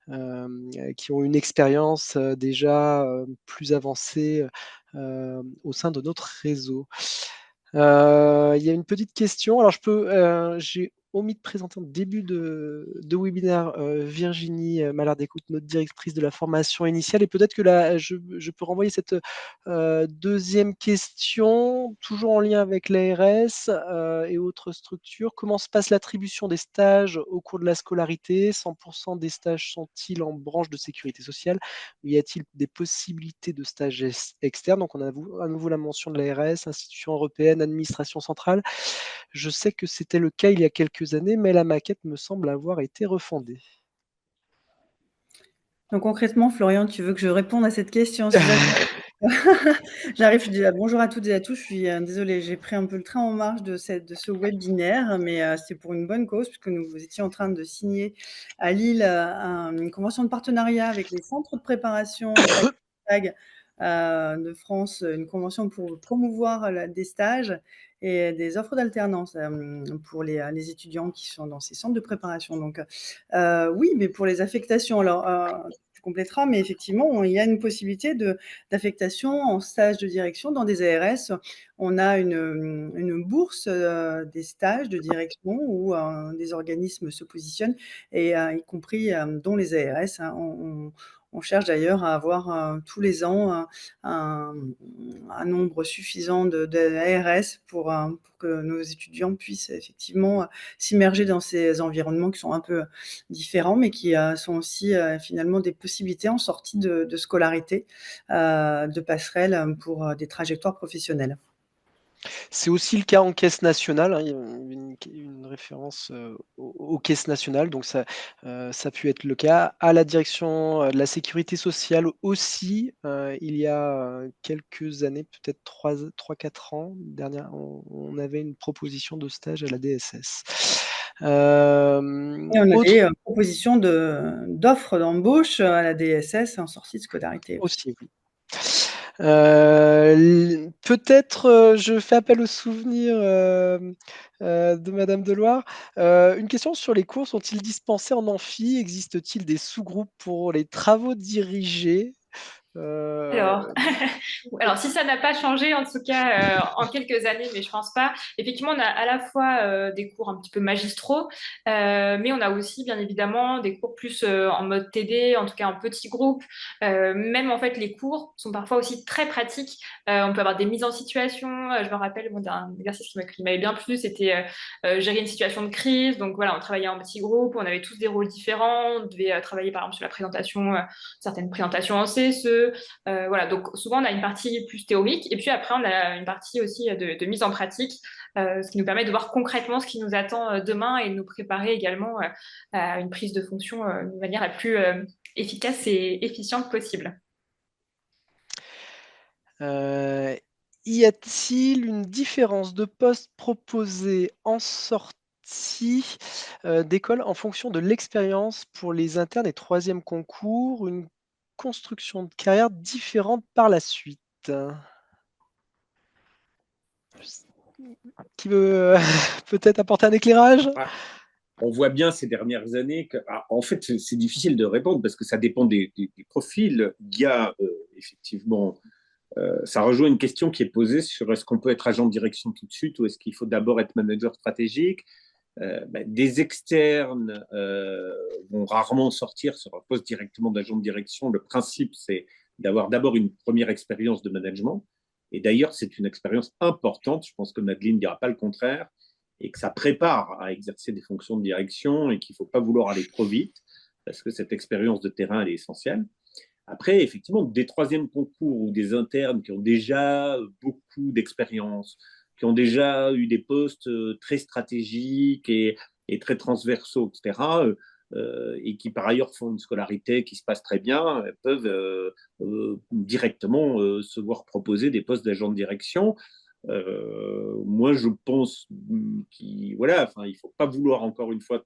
ont une expérience déjà plus avancée au sein de notre réseau. Il y a une petite question. Alors, j'ai omis de présenter en début de webinaire Virginie Mallard-Écoute, notre directrice de la formation initiale. Et peut-être que là, je peux renvoyer cette deuxième question, toujours en lien avec l'ARS et autres structures. Comment se passe l'attribution des stages au cours de la scolarité? 100% des stages sont-ils en branche de sécurité sociale? Ou y a-t-il des possibilités de stages externes? Donc, on a à nouveau la mention de l'ARS, institution européenne, administration centrale. Je sais que c'était le cas il y a quelques années, mais la maquette me semble avoir été refondée. Donc concrètement, Florian, tu veux que je réponde à cette question? C'est ça que j'arrive, je dis bonjour à toutes et à tous. Je suis désolée, j'ai pris un peu le train en marche de ce webinaire, mais c'est pour une bonne cause, puisque nous étions en train de signer à Lille une convention de partenariat avec les centres de préparation PAG de France, une convention pour promouvoir des stages et des offres d'alternance pour les étudiants qui sont dans ces centres de préparation. Donc oui, mais pour les affectations, alors tu compléteras, mais effectivement, il y a une possibilité d'affectation en stage de direction dans des ARS. On a une bourse des stages de direction où des organismes se positionnent, et y compris dont les ARS. Hein. On cherche d'ailleurs à avoir tous les ans un nombre suffisant d'ARS pour que nos étudiants puissent effectivement s'immerger dans ces environnements qui sont un peu différents, mais qui sont aussi finalement des possibilités en sortie de scolarité, de passerelle pour des trajectoires professionnelles. C'est aussi le cas en caisse nationale, hein. Il y a une référence aux caisses nationales, donc ça a pu être le cas. À la direction de la sécurité sociale aussi, il y a quelques années, peut-être 3-4 ans, on avait une proposition de stage à la DSS. Et on a Autre des propositions d'offres d'embauche à la DSS en sortie de scolarité aussi. aussi, oui. Peut-être, je fais appel au souvenir de madame Deloire. Une question sur les cours, sont-ils dispensés en amphi? Existe-t-il des sous-groupes pour les travaux dirigés? Alors, alors, si ça n'a pas changé, en tout cas, en quelques années, mais je pense pas. Effectivement, on a à la fois des cours un petit peu magistraux, mais on a aussi, bien évidemment, des cours plus en mode TD, en tout cas en petits groupes. Même, en fait, les cours sont parfois aussi très pratiques. On peut avoir des mises en situation. Je me rappelle d'un exercice qui m'avait bien plu, c'était gérer une situation de crise. Donc, voilà, on travaillait en petits groupes, on avait tous des rôles différents. On devait travailler, par exemple, sur la présentation, certaines présentations en CSE. Voilà, donc souvent on a une partie plus théorique et puis après on a une partie aussi de mise en pratique, ce qui nous permet de voir concrètement ce qui nous attend demain et de nous préparer également à une prise de fonction de manière la plus efficace et efficiente possible. Y a-t-il une différence de poste proposé en sortie d'école en fonction de l'expérience pour les internes et troisième concours? Une construction de carrière différente par la suite. Qui veut peut-être apporter un éclairage? On voit bien ces dernières années que, en fait, c'est difficile de répondre parce que ça dépend des profils. Il y a effectivement, ça rejoint une question qui est posée sur est-ce qu'on peut être agent de direction tout de suite ou est-ce qu'il faut d'abord être manager stratégique. Des externes vont rarement sortir sur un poste directement d'agent de direction. Le principe, c'est d'avoir d'abord une première expérience de management. Et d'ailleurs, c'est une expérience importante. Je pense que Madeleine ne dira pas le contraire et que ça prépare à exercer des fonctions de direction et qu'il ne faut pas vouloir aller trop vite parce que cette expérience de terrain, elle est essentielle. Après, effectivement, des troisièmes concours ou des internes qui ont déjà beaucoup d'expérience, qui ont déjà eu des postes très stratégiques et très transversaux, etc., et qui par ailleurs font une scolarité qui se passe très bien, peuvent directement se voir proposer des postes d'agent de direction. Moi, je pense qu'il voilà, enfin, il ne faut pas vouloir encore une fois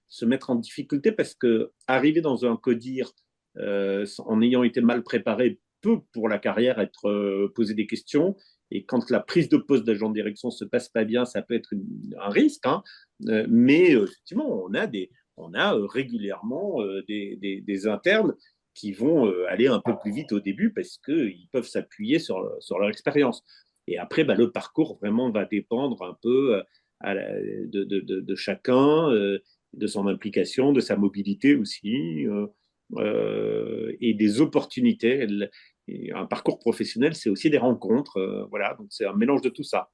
se mettre en difficulté parce que arriver dans un codir en ayant été mal préparé peut pour la carrière être poser des questions. Et quand la prise de poste d'agent de direction se passe pas bien, ça peut être un risque. Hein. Mais effectivement, on a régulièrement des internes qui vont aller un peu plus vite au début parce qu'ils peuvent s'appuyer sur leur expérience. Et après, le parcours vraiment va dépendre un peu de chacun, de son implication, de sa mobilité aussi, et des opportunités. Un parcours professionnel, c'est aussi des rencontres. Voilà, donc c'est un mélange de tout ça.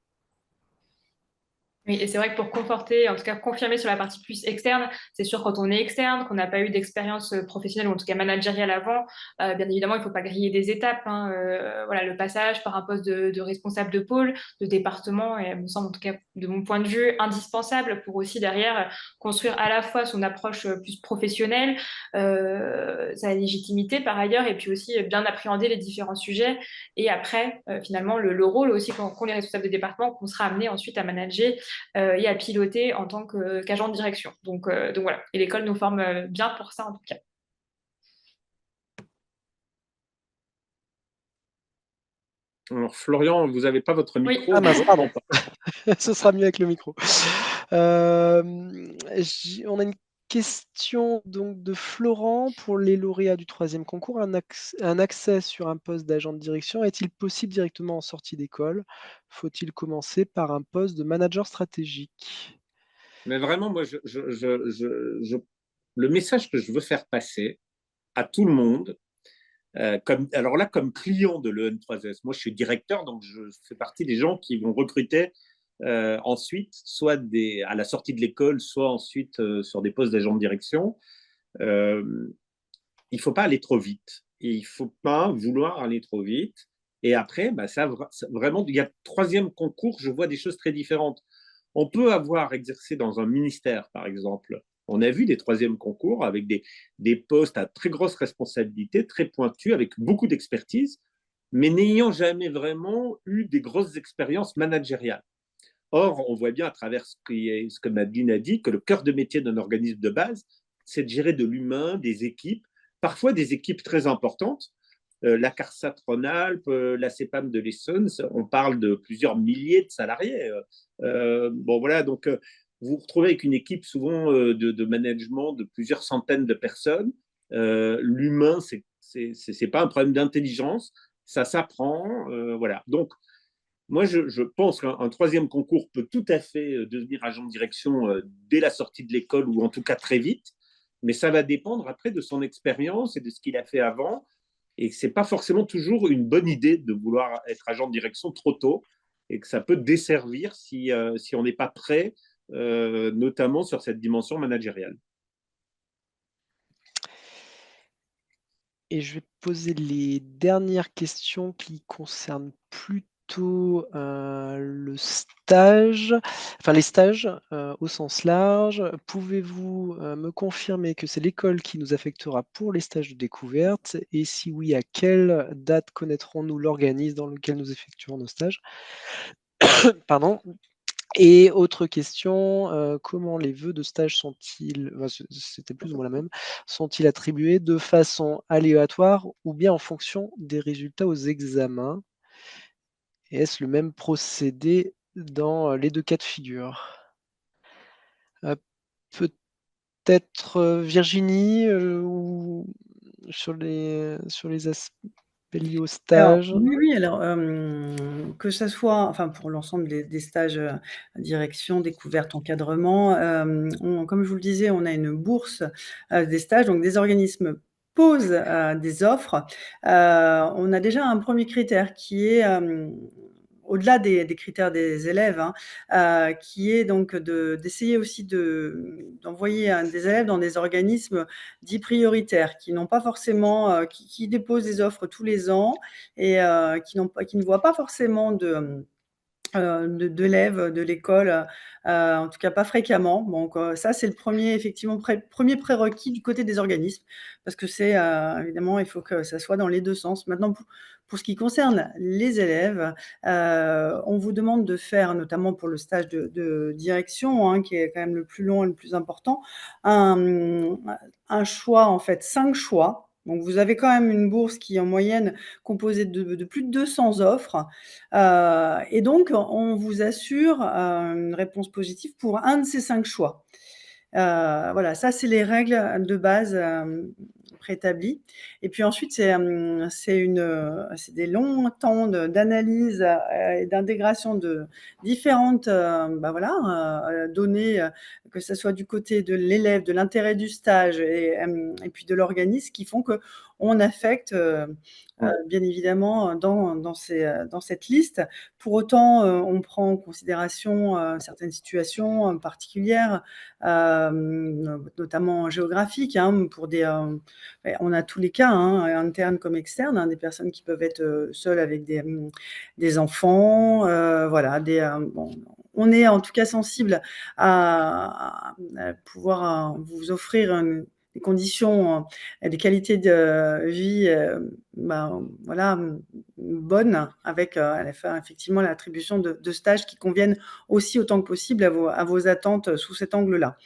Oui, et c'est vrai que pour conforter, en tout cas confirmer sur la partie plus externe, c'est sûr quand on est externe, qu'on n'a pas eu d'expérience professionnelle ou en tout cas managériale avant, bien évidemment, il ne faut pas griller des étapes. Hein, voilà, le passage par un poste de responsable de pôle, de département, et me semble en tout cas de mon point de vue indispensable pour aussi derrière construire à la fois son approche plus professionnelle, sa légitimité par ailleurs, et puis aussi bien appréhender les différents sujets. Et après, finalement, le rôle aussi qu'on est responsable de département, qu'on sera amené ensuite à manager et à piloter en tant qu'agent de direction. Donc voilà, et l'école nous forme bien pour ça en tout cas. Alors, Florian, vous n'avez pas votre micro. Oui. Ah mince, pardon. Ce sera mieux avec le micro. On a une question donc de Florent pour les lauréats du troisième concours. Un accès sur un poste d'agent de direction est-il possible directement en sortie d'école? Faut-il commencer par un poste de manager stratégique? Mais vraiment, moi, le message que je veux faire passer à tout le monde, alors là, comme client de l'EN3S, moi je suis directeur, donc je fais partie des gens qui vont recruter ensuite, soit à la sortie de l'école, soit ensuite sur des postes d'agent de direction. Il ne faut pas aller trop vite. Et il ne faut pas vouloir aller trop vite. Et après, vraiment, il y a troisième concours, je vois des choses très différentes. On peut avoir exercé dans un ministère, par exemple. On a vu des troisièmes concours avec des postes à très grosse responsabilité, très pointus, avec beaucoup d'expertise, mais n'ayant jamais vraiment eu des grosses expériences managériales. Or, on voit bien à travers ce que Madeleine a dit, que le cœur de métier d'un organisme de base, c'est de gérer de l'humain, des équipes, parfois des équipes très importantes. La CARSAT Rhône-Alpes, la CEPAM de l'Essonne, on parle de plusieurs milliers de salariés. Bon, voilà, donc vous vous retrouvez avec une équipe souvent de management de plusieurs centaines de personnes. L'humain, c'est pas un problème d'intelligence, ça s'apprend. Voilà. Donc, moi, je pense qu'un troisième concours peut tout à fait devenir agent de direction dès la sortie de l'école ou en tout cas très vite, mais ça va dépendre après de son expérience et de ce qu'il a fait avant. Et ce n'est pas forcément toujours une bonne idée de vouloir être agent de direction trop tôt et que ça peut desservir si on n'est pas prêt, notamment sur cette dimension managériale. Et je vais poser les dernières questions qui concernent plutôt le stage, enfin les stages au sens large. Pouvez-vous me confirmer que c'est l'école qui nous affectera pour les stages de découverte? Et si oui, à quelle date connaîtrons-nous l'organisme dans lequel nous effectuons nos stages? Pardon. Et autre question, comment les vœux de stage sont-ils, c'était plus ou moins la même, sont-ils attribués de façon aléatoire ou bien en fonction des résultats aux examens? Et est-ce le même procédé dans les 2 cas de figure? Heu, Peut-être, Virginie, ou sur les aspects liés au Alors stage? oui, oui, alors, que ça soit enfin pour l'ensemble des stages, direction, découverte, encadrement, on comme je vous le disais, on a une bourse, des stages, donc des organismes posent, des offres. On a déjà un premier critère qui est, au-delà des critères des élèves, hein, qui est donc d'essayer aussi d'envoyer des élèves dans des organismes dits prioritaires, qui n'ont pas forcément, qui déposent des offres tous les ans et qui ne voient pas forcément d'élèves de l'école, en tout cas pas fréquemment. Donc ça, c'est le premier effectivement premier prérequis du côté des organismes parce que c'est, évidemment, il faut que ça soit dans les 2 sens. Maintenant pour ce qui concerne les élèves, on vous demande de faire, notamment pour le stage de direction, hein, qui est quand même le plus long et le plus important, un choix, en fait, 5 choix. Donc vous avez quand même une bourse qui est en moyenne composée de plus de 200 offres. Et donc, on vous assure, une réponse positive pour un de ces 5 choix. Voilà, ça, c'est les règles de base, préétablies et puis ensuite, c'est des longs temps d'analyse, et d'intégration de différentes, voilà, données, que ça soit du côté de l'élève, de l'intérêt du stage et puis de l'organisme qui font qu'on affecte, bien évidemment, dans cette liste. Pour autant, on prend en considération, certaines situations, particulières, notamment géographiques, hein, on a tous les cas, hein, internes comme externes, hein, des personnes qui peuvent être, seules avec des enfants, voilà, bon, on est en tout cas sensible à pouvoir, vous offrir des conditions, des qualités de vie, voilà, bonnes avec, effectivement l'attribution de stages qui conviennent aussi autant que possible à vos attentes sous cet angle-là.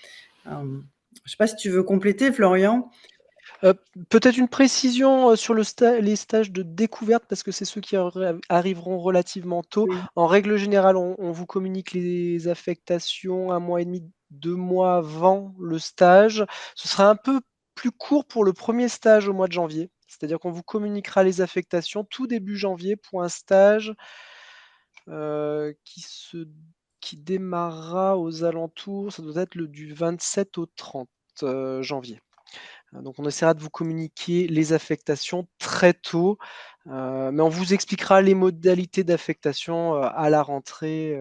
Je ne sais pas si tu veux compléter, Florian? Heu, Peut-être une précision, sur les stages de découverte parce que c'est ceux qui arriveront relativement tôt. Oui. En règle générale, on vous communique les affectations 1 mois et demi, 2 mois avant le stage. Ce sera un peu plus court pour le premier stage au mois de janvier. C'est-à-dire qu'on vous communiquera les affectations tout début janvier pour un stage, heu, qui se qui démarrera aux alentours, ça doit être du 27 au 30, janvier. Donc on essaiera de vous communiquer les affectations très tôt, mais on vous expliquera les modalités d'affectation, à la rentrée,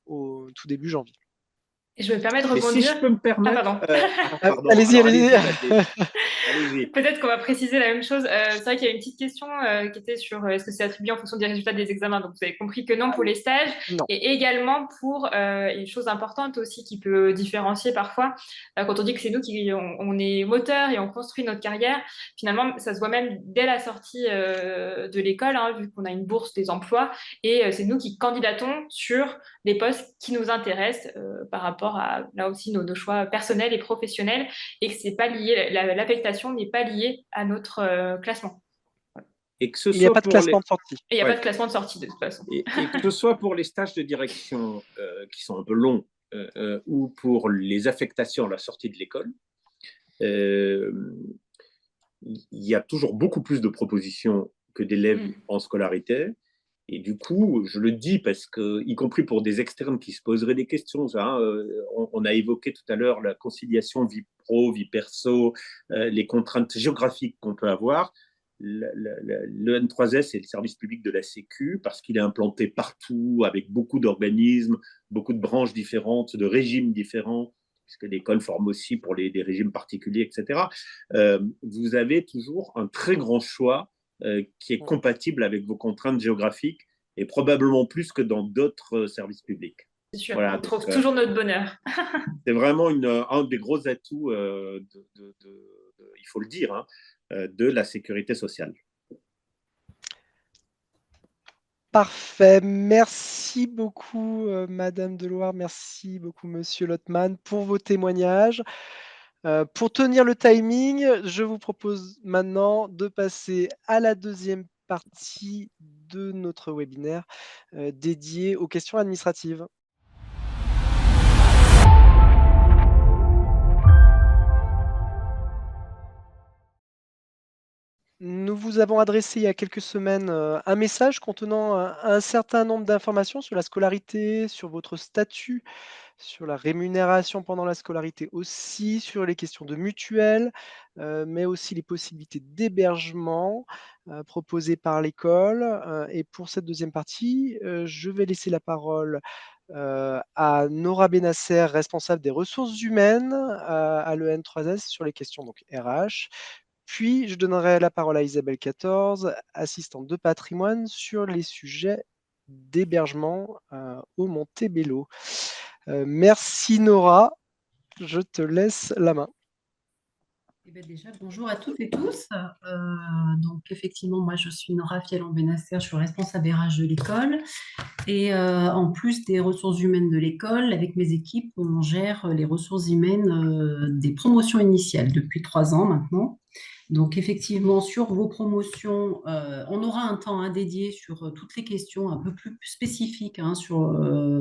au tout début janvier. Et je me permets de Mais si rebondir. je peux me Ah, permettre, pardon. pardon, Allez-y, alors allez-y. allez-y, Nadège. Allez-y. Peut-être qu'on va préciser la même chose. C'est vrai qu'il y a une petite question qui était sur est-ce que c'est attribué en fonction des résultats des examens. Donc, vous avez compris que non pour les stages Non. et également pour une chose importante aussi qui peut différencier parfois. Quand on dit que c'est nous qui on est moteur et on construit notre carrière, finalement, ça se voit même dès la sortie de l'école, hein, vu qu'on a une bourse des emplois et c'est nous qui candidatons sur des postes qui nous intéressent par rapport à là aussi nos choix personnels et professionnels et que c'est pas lié, l'affectation n'est pas liée à notre classement. Et que ce Il n'y a soit pas de pour classement les, de sortie. Et il n'y a pas ouais, de classement de sortie de toute façon. et que ce soit pour les stages de direction qui sont un peu longs ou pour les affectations à la sortie de l'école, euh, il y a toujours beaucoup plus de propositions que d'élèves en scolarité. Et du coup, je le dis parce que, y compris pour des externes qui se poseraient des questions, hein, on a évoqué tout à l'heure la conciliation vie pro, vie perso, les contraintes géographiques qu'on peut avoir. Le N3S est le service public de la Sécu parce qu'il est implanté partout avec beaucoup d'organismes, beaucoup de branches différentes, de régimes différents, puisque l'école forme aussi pour des régimes particuliers, etc. Vous avez toujours un très grand choix qui est compatible avec vos contraintes géographiques et probablement plus que dans d'autres services publics. C'est sûr, Voilà, on trouve toujours notre bonheur. c'est vraiment un des gros atouts, il faut le dire, hein, de la sécurité sociale. Parfait. Merci beaucoup, madame Deloire. Merci beaucoup, monsieur Lotman, pour vos témoignages. Pour tenir le timing, je vous propose maintenant de passer à la deuxième partie de notre webinaire, dédié aux questions administratives. Nous vous avons adressé il y a quelques semaines, un message contenant un certain nombre d'informations sur la scolarité, sur votre statut, sur la rémunération pendant la scolarité aussi, sur les questions de mutuelle, mais aussi les possibilités d'hébergement, proposées par l'école, et pour cette deuxième partie, je vais laisser la parole, à Nora Benasser, responsable des ressources humaines, à l'EN3S sur les questions donc RH. Puis je donnerai la parole à Isabelle 14, assistante de patrimoine, sur les sujets d'hébergement, au Montebello. Merci Nora, je te laisse la main. Eh bien déjà, bonjour à toutes et tous. Donc effectivement, moi je suis Nora Fialon-Benasser, je suis responsable RH de l'école. Et en plus des ressources humaines de l'école, avec mes équipes, on gère les ressources humaines des promotions initiales depuis 3 ans maintenant. Donc effectivement, sur vos promotions, on aura un temps dédié sur toutes les questions un peu plus spécifiques sur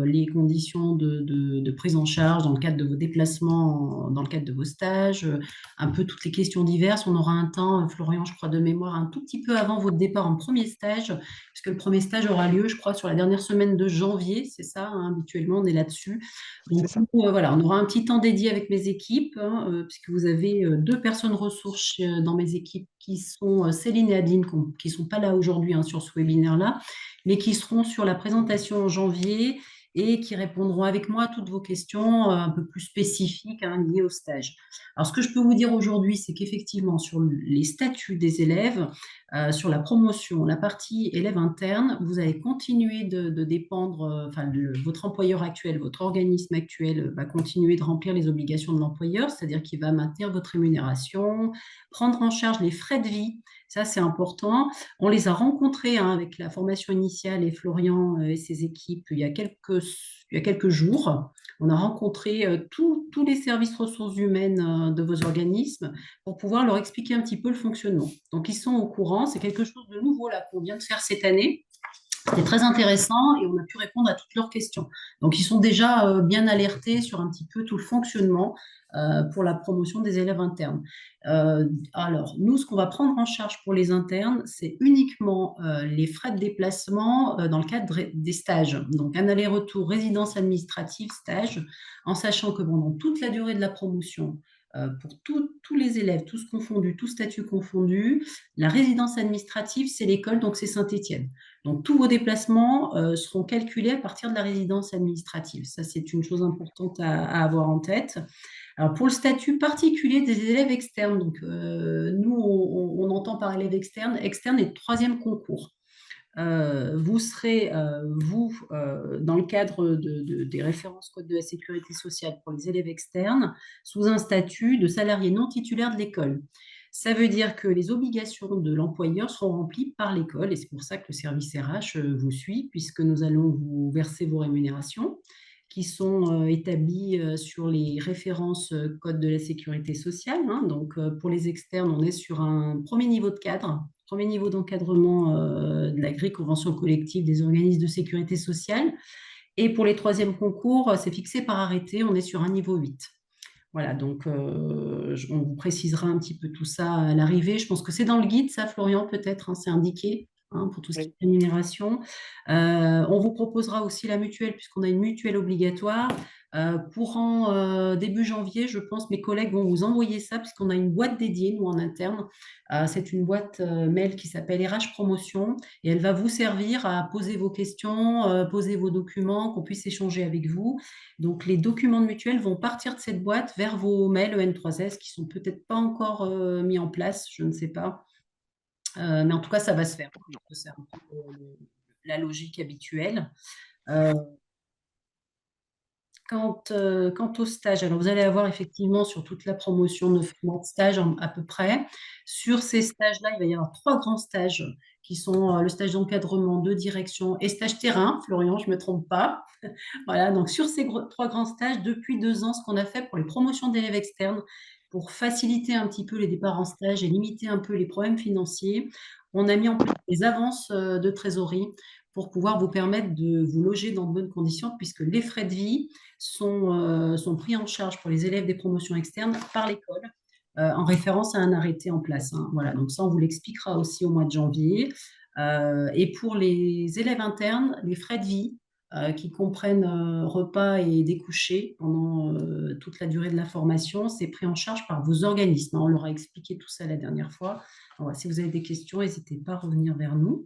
les conditions de prise en charge dans le cadre de vos déplacements, dans le cadre de vos stages, un peu toutes les questions diverses. On aura un temps, Florian, je crois de mémoire, un tout petit peu avant votre départ en premier stage, puisque le premier stage aura lieu, je crois, sur la dernière semaine de janvier, c'est ça, habituellement, on est là-dessus. Donc, C'est ça. voilà, on aura un petit temps dédié avec mes équipes, puisque vous avez 2 personnes ressources dans mes équipes qui sont Céline et Adeline, qui ne sont pas là aujourd'hui sur ce webinaire-là, mais qui seront sur la présentation en janvier et qui répondront avec moi à toutes vos questions un peu plus spécifiques liées au stage. Alors, ce que je peux vous dire aujourd'hui, c'est qu'effectivement, sur les statuts des élèves, sur la promotion, la partie élève interne, vous allez continuer de dépendre, votre employeur actuel, votre organisme actuel va continuer de remplir les obligations de l'employeur, c'est-à-dire qu'il va maintenir votre rémunération, prendre en charge les frais de vie, ça c'est important. On les a rencontrés avec la formation initiale et Florian et ses équipes il y a quelques jours. On a rencontré tous les services ressources humaines de vos organismes pour pouvoir leur expliquer un petit peu le fonctionnement. Donc, ils sont au courant. C'est quelque chose de nouveau là qu'on vient de faire cette année. C'était très intéressant et on a pu répondre à toutes leurs questions. Donc, ils sont déjà bien alertés sur un petit peu tout le fonctionnement pour la promotion des élèves internes. Alors, nous, ce qu'on va prendre en charge pour les internes, c'est uniquement les frais de déplacement dans le cadre des stages. Donc, un aller-retour résidence administrative, stage, en sachant que pendant toute la durée de la promotion, pour tous les élèves, tous confondus, tous statuts confondus, la résidence administrative, c'est l'école, donc c'est Saint-Étienne. Donc, tous vos déplacements seront calculés à partir de la résidence administrative. Ça, c'est une chose importante à avoir en tête. Alors, pour le statut particulier des élèves externes, donc, nous, on entend par élève externe et de 3e concours. Vous serez, dans le cadre des références Code de la sécurité sociale pour les élèves externes, sous un statut de salarié non titulaire de l'école. Ça veut dire que les obligations de l'employeur seront remplies par l'école et c'est pour ça que le service RH vous suit, puisque nous allons vous verser vos rémunérations qui sont établies sur les références Code de la sécurité sociale. Donc, pour les externes, on est sur un premier niveau de cadre, premier niveau d'encadrement de la grille convention collective des organismes de sécurité sociale. Et pour les 3e concours, c'est fixé par arrêté, on est sur un niveau 8. Voilà, donc on vous précisera un petit peu tout ça à l'arrivée. Je pense que c'est dans le guide, ça, Florian, peut-être, c'est indiqué pour tout ce qui est rémunération. On vous proposera aussi la mutuelle, puisqu'on a une mutuelle obligatoire. Courant début janvier, je pense, mes collègues vont vous envoyer ça, puisqu'on a une boîte dédiée, nous, en interne. C'est une boîte mail qui s'appelle RH Promotion, et elle va vous servir à poser vos questions, poser vos documents, qu'on puisse échanger avec vous. Donc, les documents de mutuelle vont partir de cette boîte vers vos mails EN3S qui sont peut-être pas encore mis en place, je ne sais pas. Mais en tout cas, ça va se faire. C'est un peu la logique habituelle. Quant au stage, alors vous allez avoir effectivement sur toute la promotion 9 mois de stage à peu près. Sur ces stages-là, il va y avoir 3 grands stages qui sont le stage d'encadrement, de direction et stage terrain. Florian, je ne me trompe pas. Voilà, donc sur ces 3 grands stages, depuis 2 ans, ce qu'on a fait pour les promotions d'élèves externes, pour faciliter un petit peu les départs en stage et limiter un peu les problèmes financiers, on a mis en place des avances de trésorerie pour pouvoir vous permettre de vous loger dans de bonnes conditions, puisque les frais de vie sont pris en charge pour les élèves des promotions externes par l'école, en référence à un arrêté en place, hein. Voilà, donc ça, on vous l'expliquera aussi au mois de janvier. Et pour les élèves internes, les frais de vie, qui comprennent repas et découchés pendant toute la durée de la formation, c'est pris en charge par vos organismes, hein. On leur a expliqué tout ça la dernière fois. Alors, si vous avez des questions, n'hésitez pas à revenir vers nous.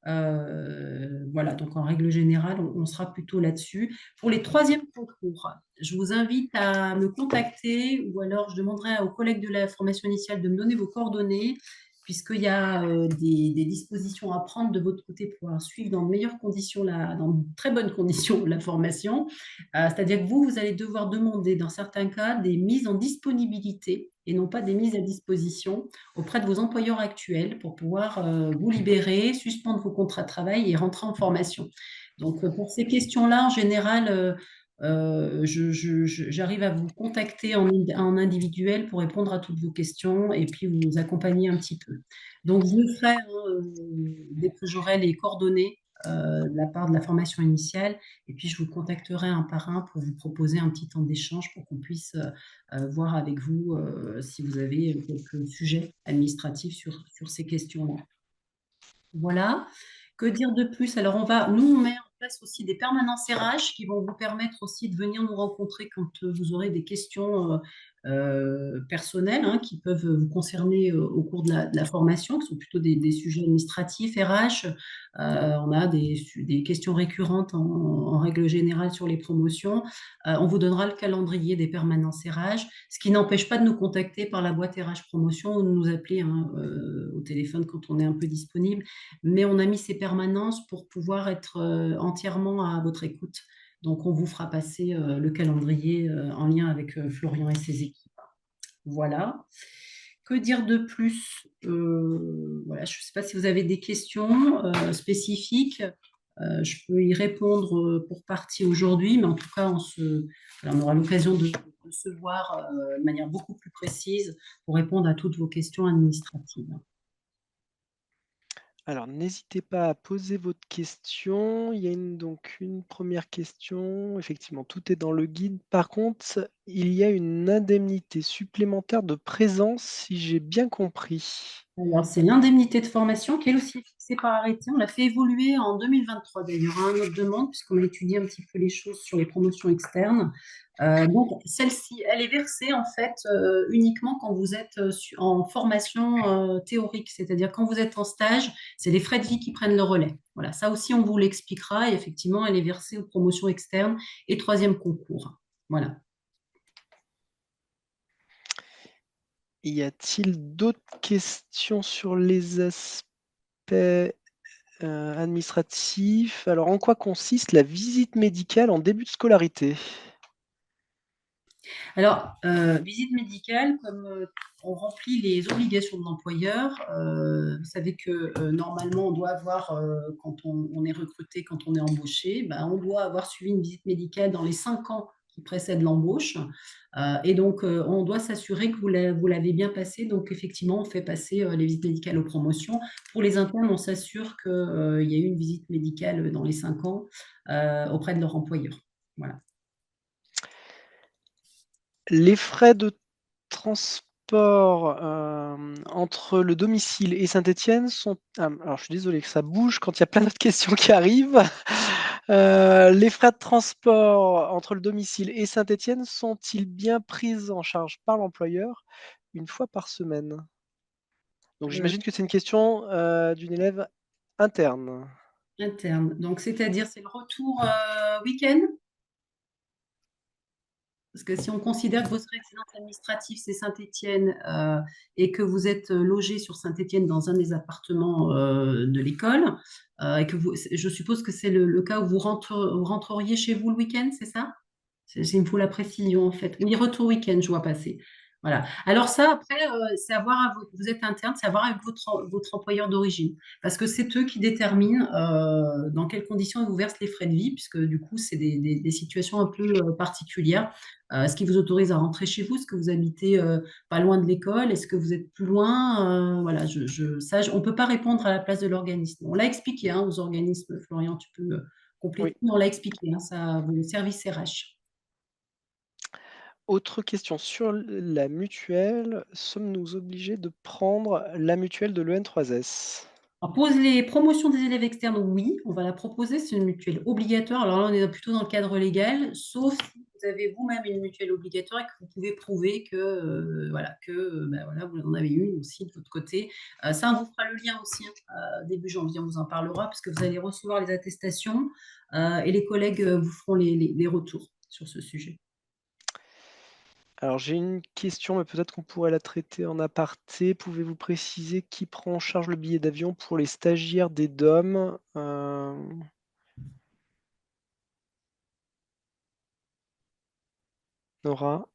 Voilà, donc en règle générale, on sera plutôt là-dessus. Pour les troisièmes concours, je vous invite à me contacter ou alors je demanderai aux collègues de la formation initiale de me donner vos coordonnées, puisqu'il y a des dispositions à prendre de votre côté pour pouvoir suivre dans de meilleures conditions, dans de très bonnes conditions la formation. C'est-à-dire que vous allez devoir demander, dans certains cas, des mises en disponibilité et non pas des mises à disposition auprès de vos employeurs actuels pour pouvoir vous libérer, suspendre vos contrats de travail et rentrer en formation. Donc, pour ces questions-là, en général, j'arrive à vous contacter en individuel pour répondre à toutes vos questions et puis vous accompagner un petit peu. Donc, je le ferai dès que j'aurai les coordonnées de la part de la formation initiale et puis je vous contacterai un par un pour vous proposer un petit temps d'échange pour qu'on puisse voir avec vous si vous avez quelques sujets administratifs sur ces questions-là. Voilà. Que dire de plus? Alors, on met en place aussi des permanences RH qui vont vous permettre aussi de venir nous rencontrer quand vous aurez des questions personnelles, hein, qui peuvent vous concerner au cours de la formation, qui sont plutôt des sujets administratifs, RH. On a des questions récurrentes en règle générale sur les promotions. On vous donnera le calendrier des permanences RH, ce qui n'empêche pas de nous contacter par la boîte RH promotion ou de nous appeler, hein, au téléphone quand on est un peu disponible. Mais on a mis ces permanences pour pouvoir être entièrement à votre écoute. Donc, on vous fera passer le calendrier en lien avec Florian et ses équipes. Voilà. Que dire de plus? Voilà, je ne sais pas si vous avez des questions spécifiques. Je peux y répondre pour partie aujourd'hui, mais en tout cas, on aura l'occasion de se voir de manière beaucoup plus précise pour répondre à toutes vos questions administratives. Alors, n'hésitez pas à poser votre question. Il y a donc une première question. Effectivement, tout est dans le guide. Par contre, il y a une indemnité supplémentaire de présence, si j'ai bien compris. Alors, c'est l'indemnité de formation qui est aussi fixée par arrêté. On l'a fait évoluer en 2023 d'ailleurs, à notre demande, puisqu'on a étudié un petit peu les choses sur les promotions externes. Donc, celle-ci, elle est versée en fait uniquement quand vous êtes en formation théorique, c'est-à-dire quand vous êtes en stage, c'est les frais de vie qui prennent le relais. Voilà, ça aussi, on vous l'expliquera et effectivement, elle est versée aux promotions externes et troisième concours. Voilà. Y a-t-il d'autres questions sur les aspects administratifs? Alors, en quoi consiste la visite médicale en début de scolarité? Alors, visite médicale, comme on remplit les obligations de l'employeur, vous savez que normalement, on doit avoir, quand on est recruté, quand on est embauché, ben, on doit avoir suivi une visite médicale dans les 5 ans qui précèdent l'embauche. Et donc, on doit s'assurer que vous l'avez bien passé. Donc, effectivement, on fait passer les visites médicales aux promotions. Pour les internes, on s'assure qu'il y a eu une visite médicale dans les 5 ans auprès de leur employeur. Voilà. Les frais de transport entre le domicile et Saint-Étienne sont... alors, je suis désolé que ça bouge quand il y a plein d'autres questions qui arrivent. Les frais de transport entre le domicile et Saint-Étienne sont-ils bien pris en charge par l'employeur une fois par semaine? Donc, j'imagine que c'est une question d'une élève interne. Interne. Donc, c'est-à-dire, c'est le retour week-end? Parce que si on considère que votre résidence administrative, c'est Saint-Étienne, et que vous êtes logé sur Saint-Étienne dans un des appartements de l'école, et que je suppose que c'est le cas où vous rentreriez chez vous le week-end, c'est ça? Il me faut la précision, en fait. Oui, retour week-end, je vois passer. Voilà. Alors ça, après, c'est à voir vous êtes interne, c'est à voir avec votre employeur d'origine. Parce que c'est eux qui déterminent dans quelles conditions ils vous versent les frais de vie, puisque du coup, c'est des situations un peu particulières. Est-ce qu'ils vous autorisent à rentrer chez vous? Est-ce que vous habitez pas loin de l'école? Est-ce que vous êtes plus loin? Voilà, on ne peut pas répondre à la place de l'organisme. On l'a expliqué hein, aux organismes, Florian, tu peux compléter, Oui. mais on l'a expliqué, hein, ça, au service RH. Autre question sur la mutuelle, sommes-nous obligés de prendre la mutuelle de l'EN3S? Alors, pour les promotions des élèves externes, oui, on va la proposer, c'est une mutuelle obligatoire. Alors là, on est plutôt dans le cadre légal, sauf si vous avez vous-même une mutuelle obligatoire et que vous pouvez prouver que, ben voilà, vous en avez une aussi de votre côté. Ça, on vous fera le lien aussi, hein. Début janvier, on vous en parlera, parce que vous allez recevoir les attestations et les collègues vous feront les retours sur ce sujet. Alors j'ai une question, mais peut-être qu'on pourrait la traiter en aparté. Pouvez-vous préciser qui prend en charge le billet d'avion pour les stagiaires des DOM? Nora?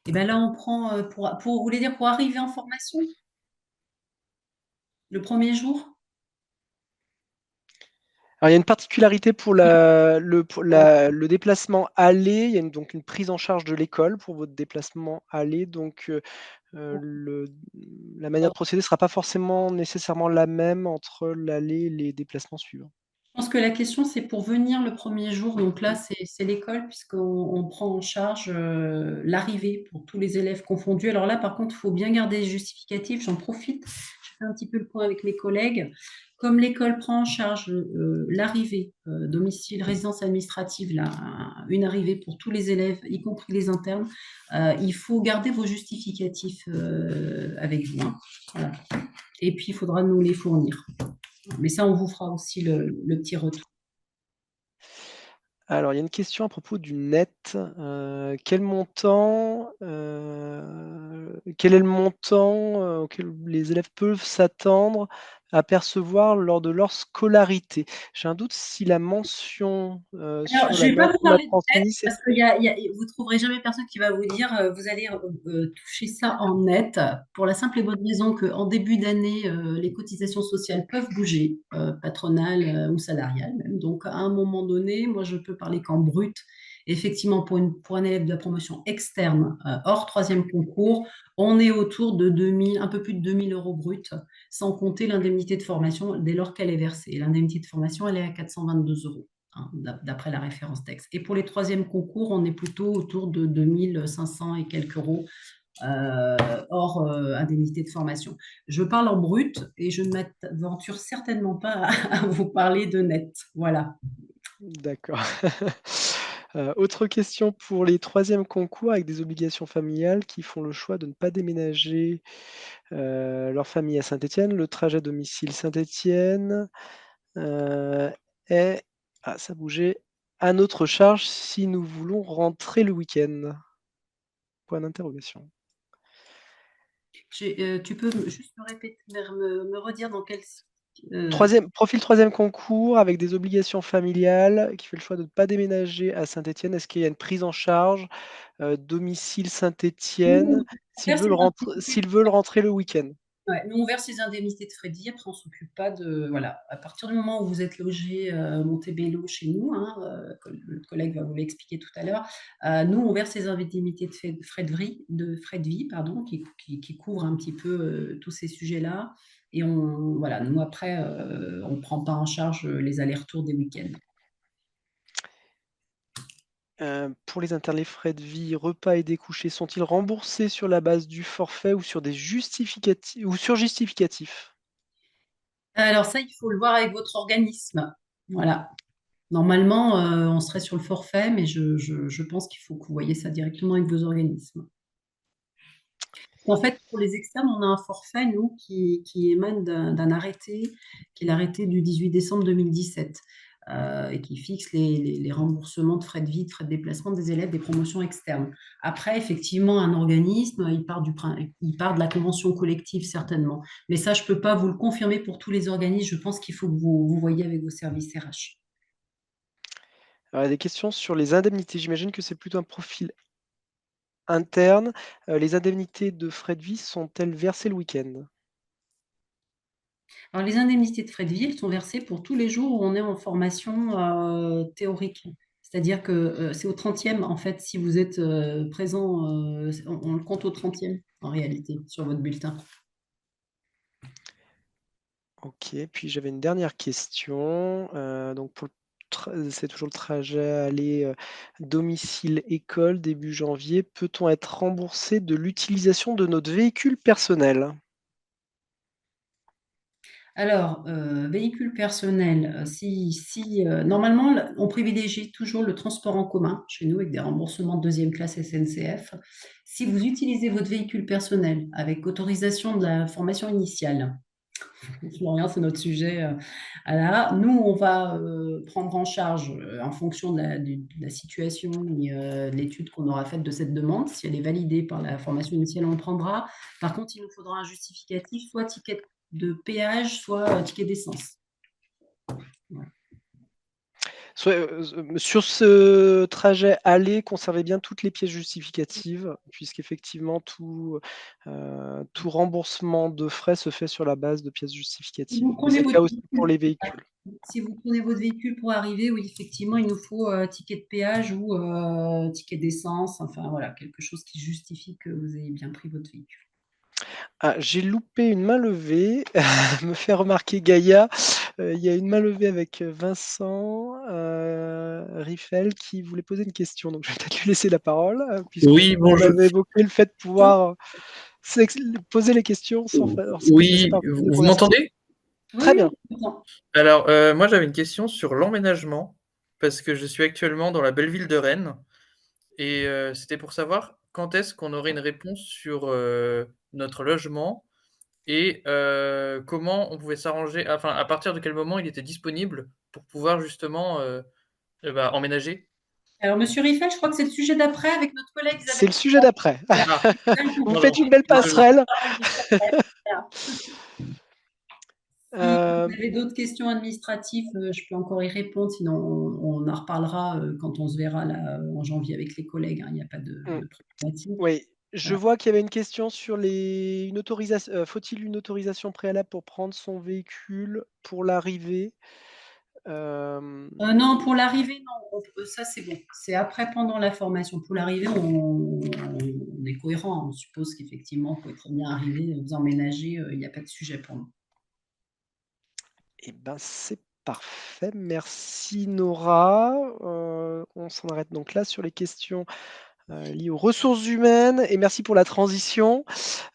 Et bien là, on prend, vous voulez dire pour arriver en formation, le premier jour? Alors, il y a une particularité pour le déplacement aller. Il y a donc une prise en charge de l'école pour votre déplacement aller. Donc, la manière de procéder ne sera pas forcément nécessairement la même entre l'aller et les déplacements suivants. Je pense que la question, c'est pour venir le premier jour. Donc là, c'est l'école, puisqu'on prend en charge l'arrivée pour tous les élèves confondus. Alors là, par contre, il faut bien garder les justificatifs. J'en profite. Je fais un petit peu le point avec mes collègues. Comme l'école prend en charge l'arrivée, domicile, résidence administrative, là, une arrivée pour tous les élèves, y compris les internes, il faut garder vos justificatifs avec vous, hein. Voilà. Et puis, il faudra nous les fournir. Mais ça, on vous fera aussi le petit retour. Alors, il y a une question à propos du net. Quel est le montant auquel les élèves peuvent s'attendre à percevoir lors de leur scolarité? J'ai un doute si la mention Alors, sur je la ne vais pas note vous qu'on a parler de net transmise, parce que vous ne trouverez jamais personne qui va vous dire vous allez toucher ça en net pour la simple et bonne raison qu'en début d'année, les cotisations sociales peuvent bouger, patronales ou salariales même. Donc, à un moment donné, moi, je peux parler qu'en brut. Effectivement, pour un élève de la promotion externe, hors troisième concours, on est autour de 2000, un peu plus de 2000 euros brut, sans compter l'indemnité de formation dès lors qu'elle est versée. L'indemnité de formation, elle est à 422 euros. Hein, d'après la référence texte. Et pour les troisièmes concours, on est plutôt autour de 2500 et quelques euros hors indemnité de formation. Je parle en brut et je ne m'aventure certainement pas à vous parler de net. Voilà. d'accord. Autre question pour les troisièmes concours avec des obligations familiales qui font le choix de ne pas déménager leur famille à Saint-Étienne. Le trajet domicile Saint-Étienne est, ça bougeait, à notre charge si nous voulons rentrer le week-end. Point d'interrogation. Tu peux juste me répéter, me redire dans quel... Profil troisième concours avec des obligations familiales qui fait le choix de ne pas déménager à Saint-Étienne. Est-ce qu'il y a une prise en charge domicile Saint-Étienne s'ils veulent rentrer le week-end? Ouais, nous, on verse les indemnités de frais de vie. Après, on ne s'occupe pas de. Voilà. À partir du moment où vous êtes logé Montebello chez nous, hein, le collègue va vous l'expliquer tout à l'heure, nous, on verse les indemnités de frais de vie, pardon, qui couvrent un petit peu tous ces sujets-là. Et voilà, nous, après, on ne prend pas en charge les allers-retours des week-ends. Pour les internes, les frais de vie, repas et découchés sont-ils remboursés sur la base du forfait ou sur des justificatifs ou sur justificatif? Alors ça, il faut le voir avec votre organisme. Voilà. Normalement, on serait sur le forfait, mais je pense qu'il faut que vous voyez ça directement avec vos organismes. En fait, pour les externes, on a un forfait, nous, qui émane d'un arrêté, qui est l'arrêté du 18 décembre 2017, et qui fixe les remboursements de frais de vie, de frais de déplacement des élèves des promotions externes. Après, effectivement, un organisme, il part de la convention collective, certainement. Mais ça, je ne peux pas vous le confirmer pour tous les organismes. Je pense qu'il faut que vous voyez avec vos services RH. Alors, il y a des questions sur les indemnités. J'imagine que c'est plutôt un profil interne. Les indemnités de frais de vie sont-elles versées le week-end? Alors, les indemnités de frais de vie, elles sont versées pour tous les jours où on est en formation théorique. C'est-à-dire que c'est au 30e, en fait, si vous êtes présent, on le compte au 30e, en réalité, sur votre bulletin. OK, puis j'avais une dernière question, donc c'est toujours le trajet aller, domicile école début janvier. Peut-on être remboursé de l'utilisation de notre véhicule personnel? Alors, véhicule personnel, normalement, on privilégie toujours le transport en commun chez nous avec des remboursements de deuxième classe SNCF. Si vous utilisez votre véhicule personnel avec autorisation de la formation initiale, Florian, c'est notre sujet. Là, nous, on va prendre en charge, en fonction de la situation et de l'étude qu'on aura faite de cette demande. Si elle est validée par la formation initiale, on le prendra. Par contre, il nous faudra un justificatif, soit ticket de péage, soit ticket d'essence. Voilà. Sur ce trajet aller, conservez bien toutes les pièces justificatives, puisqu'effectivement tout remboursement de frais se fait sur la base de pièces Si justificatives. vous Mais prenez c'est le votre cas aussi pour véhicule, les véhicules. si vous prenez votre véhicule pour arriver, oui, effectivement, il nous faut ticket de péage ou ticket d'essence, enfin voilà, quelque chose qui justifie que vous ayez bien pris votre véhicule. Ah, j'ai loupé une main levée, me fait remarquer Gaïa. Il y a une main levée avec Vincent Riffel qui voulait poser une question. Donc je vais peut-être lui laisser la parole, puisqu'on Oui, on bonjour. avait évoqué le fait de pouvoir poser les questions sans passer Oui, par des vous conversations. m'entendez? Très Oui, bien. on comprend. Alors, moi, j'avais une question sur l'emménagement, parce que je suis actuellement dans la belle ville de Rennes, et c'était pour savoir quand est-ce qu'on aurait une réponse sur notre logement et comment on pouvait s'arranger, enfin, à partir de quel moment il était disponible pour pouvoir justement emménager. Alors, Monsieur Riffel, je crois que c'est le sujet d'après avec notre collègue C'est Isabelle. le sujet d'après. Ah, Vous pardon, faites une belle désolé. passerelle. Si Euh, vous avez d'autres questions administratives, je peux encore y répondre, sinon on en reparlera quand on se verra là, en janvier avec les collègues, hein, il n'y a pas mm, de problématique. oui, je Voilà. vois qu'il y avait une question sur une autorisation. Faut-il une autorisation préalable pour prendre son véhicule pour l'arrivée? Non, pour l'arrivée, non, ça c'est bon. C'est après, pendant la formation. Pour l'arrivée, on est cohérent. On suppose qu'effectivement, vous pouvez très bien arriver, vous emménager, il n'y a pas de sujet pour nous. Eh ben, c'est parfait. Merci Nora. On s'en arrête donc là sur les questions liées aux ressources humaines et merci pour la transition.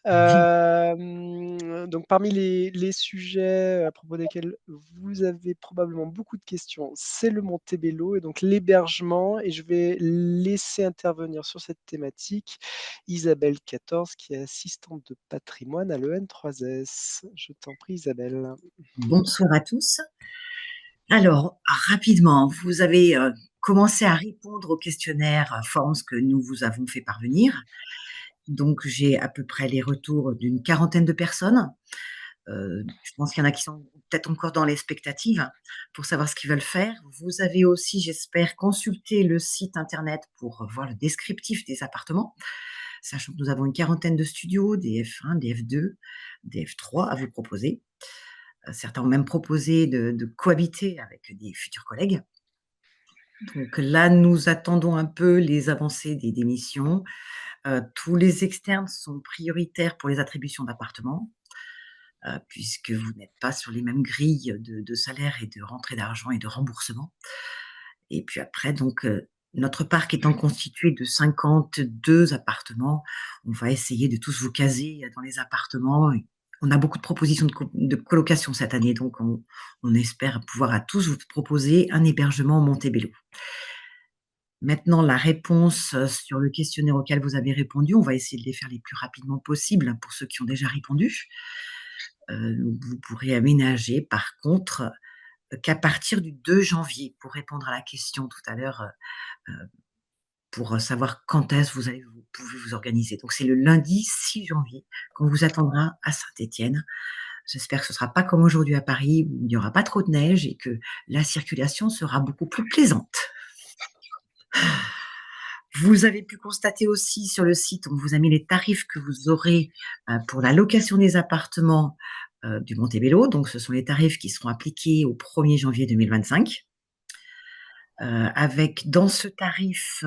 Donc parmi les sujets à propos desquels vous avez probablement beaucoup de questions, c'est le Montebello et donc l'hébergement. Et je vais laisser intervenir sur cette thématique Isabelle 14, qui est assistante de patrimoine à l'EN3S. Je t'en prie, Isabelle. Bonsoir à tous. Alors, rapidement, vous avez commencé à répondre au questionnaire Forms que nous vous avons fait parvenir. Donc, j'ai à peu près les retours d'une quarantaine de personnes. Je pense qu'il y en a qui sont peut-être encore dans l'expectative pour savoir ce qu'ils veulent faire. Vous avez aussi, j'espère, consulté le site internet pour voir le descriptif des appartements, sachant que nous avons une quarantaine de studios, des F1, des F2, des F3 à vous proposer. Certains ont même proposé de cohabiter avec des futurs collègues. Donc là, nous attendons un peu les avancées des démissions. Tous les externes sont prioritaires pour les attributions d'appartements, puisque vous n'êtes pas sur les mêmes grilles de salaire et de rentrée d'argent et de remboursement. Et puis après, donc, notre parc étant constitué de 52 appartements, on va essayer de tous vous caser dans les appartements. On a beaucoup de propositions de colocation cette année, donc on espère pouvoir à tous vous proposer un hébergement au Montebello. Maintenant, la réponse sur le questionnaire auquel vous avez répondu, on va essayer de les faire les plus rapidement possible pour ceux qui ont déjà répondu. Vous pourrez aménager, par contre, qu'à partir du 2 janvier, pour répondre à la question tout à l'heure, pour savoir quand est-ce que vous pouvez vous organiser. Donc, c'est le lundi 6 janvier qu'on vous attendra à Saint-Étienne. J'espère que ce ne sera pas comme aujourd'hui à Paris, où il n'y aura pas trop de neige et que la circulation sera beaucoup plus plaisante. Vous avez pu constater aussi sur le site, on vous a mis les tarifs que vous aurez pour la location des appartements du Montebello. Donc, ce sont les tarifs qui seront appliqués au 1er janvier 2025. Avec dans ce tarif,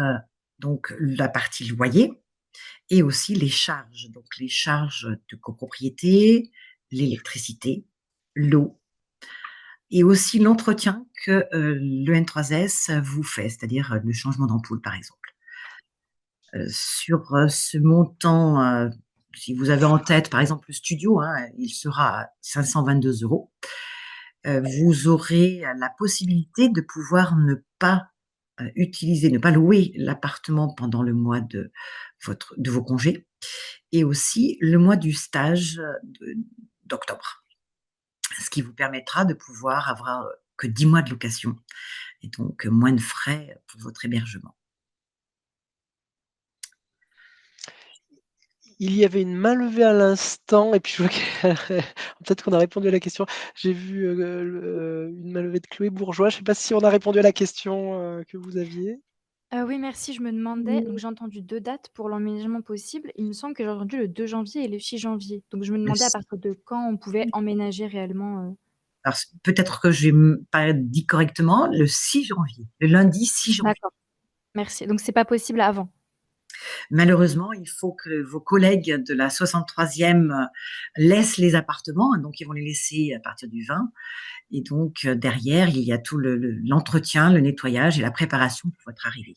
donc la partie loyer et aussi les charges. Donc, les charges de copropriété, l'électricité, l'eau et aussi l'entretien que le N3S vous fait, c'est-à-dire le changement d'ampoule, par exemple. Sur ce montant, si vous avez en tête, par exemple, le studio, hein, il sera à 522 €. Vous aurez la possibilité de pouvoir ne pas utiliser, ne pas louer l'appartement pendant le mois de vos congés et aussi le mois du stage d'octobre. Ce qui vous permettra de pouvoir avoir que 10 mois de location et donc moins de frais pour votre hébergement. Il y avait une main levée à l'instant et puis je vois que peut-être qu'on a répondu à la question. J'ai vu, une main levée de Chloé Bourgeois. Je ne sais pas si on a répondu à la question, que vous aviez? Oui, merci. Je me demandais, donc j'ai entendu 2 dates pour l'emménagement possible. Il me semble que j'ai entendu le 2 janvier et le 6 janvier. Donc je me Le demandais à s partir de quand on pouvait emménager réellement. Alors peut-être que j'ai pas dit correctement, le 6 janvier, le lundi 6 janvier. D'accord, merci. Donc c'est pas possible avant? Malheureusement, il faut que vos collègues de la 63e laissent les appartements, hein, donc ils vont les laisser à partir du 20 et donc derrière, il y a tout l'entretien, le nettoyage et la préparation pour votre arrivée.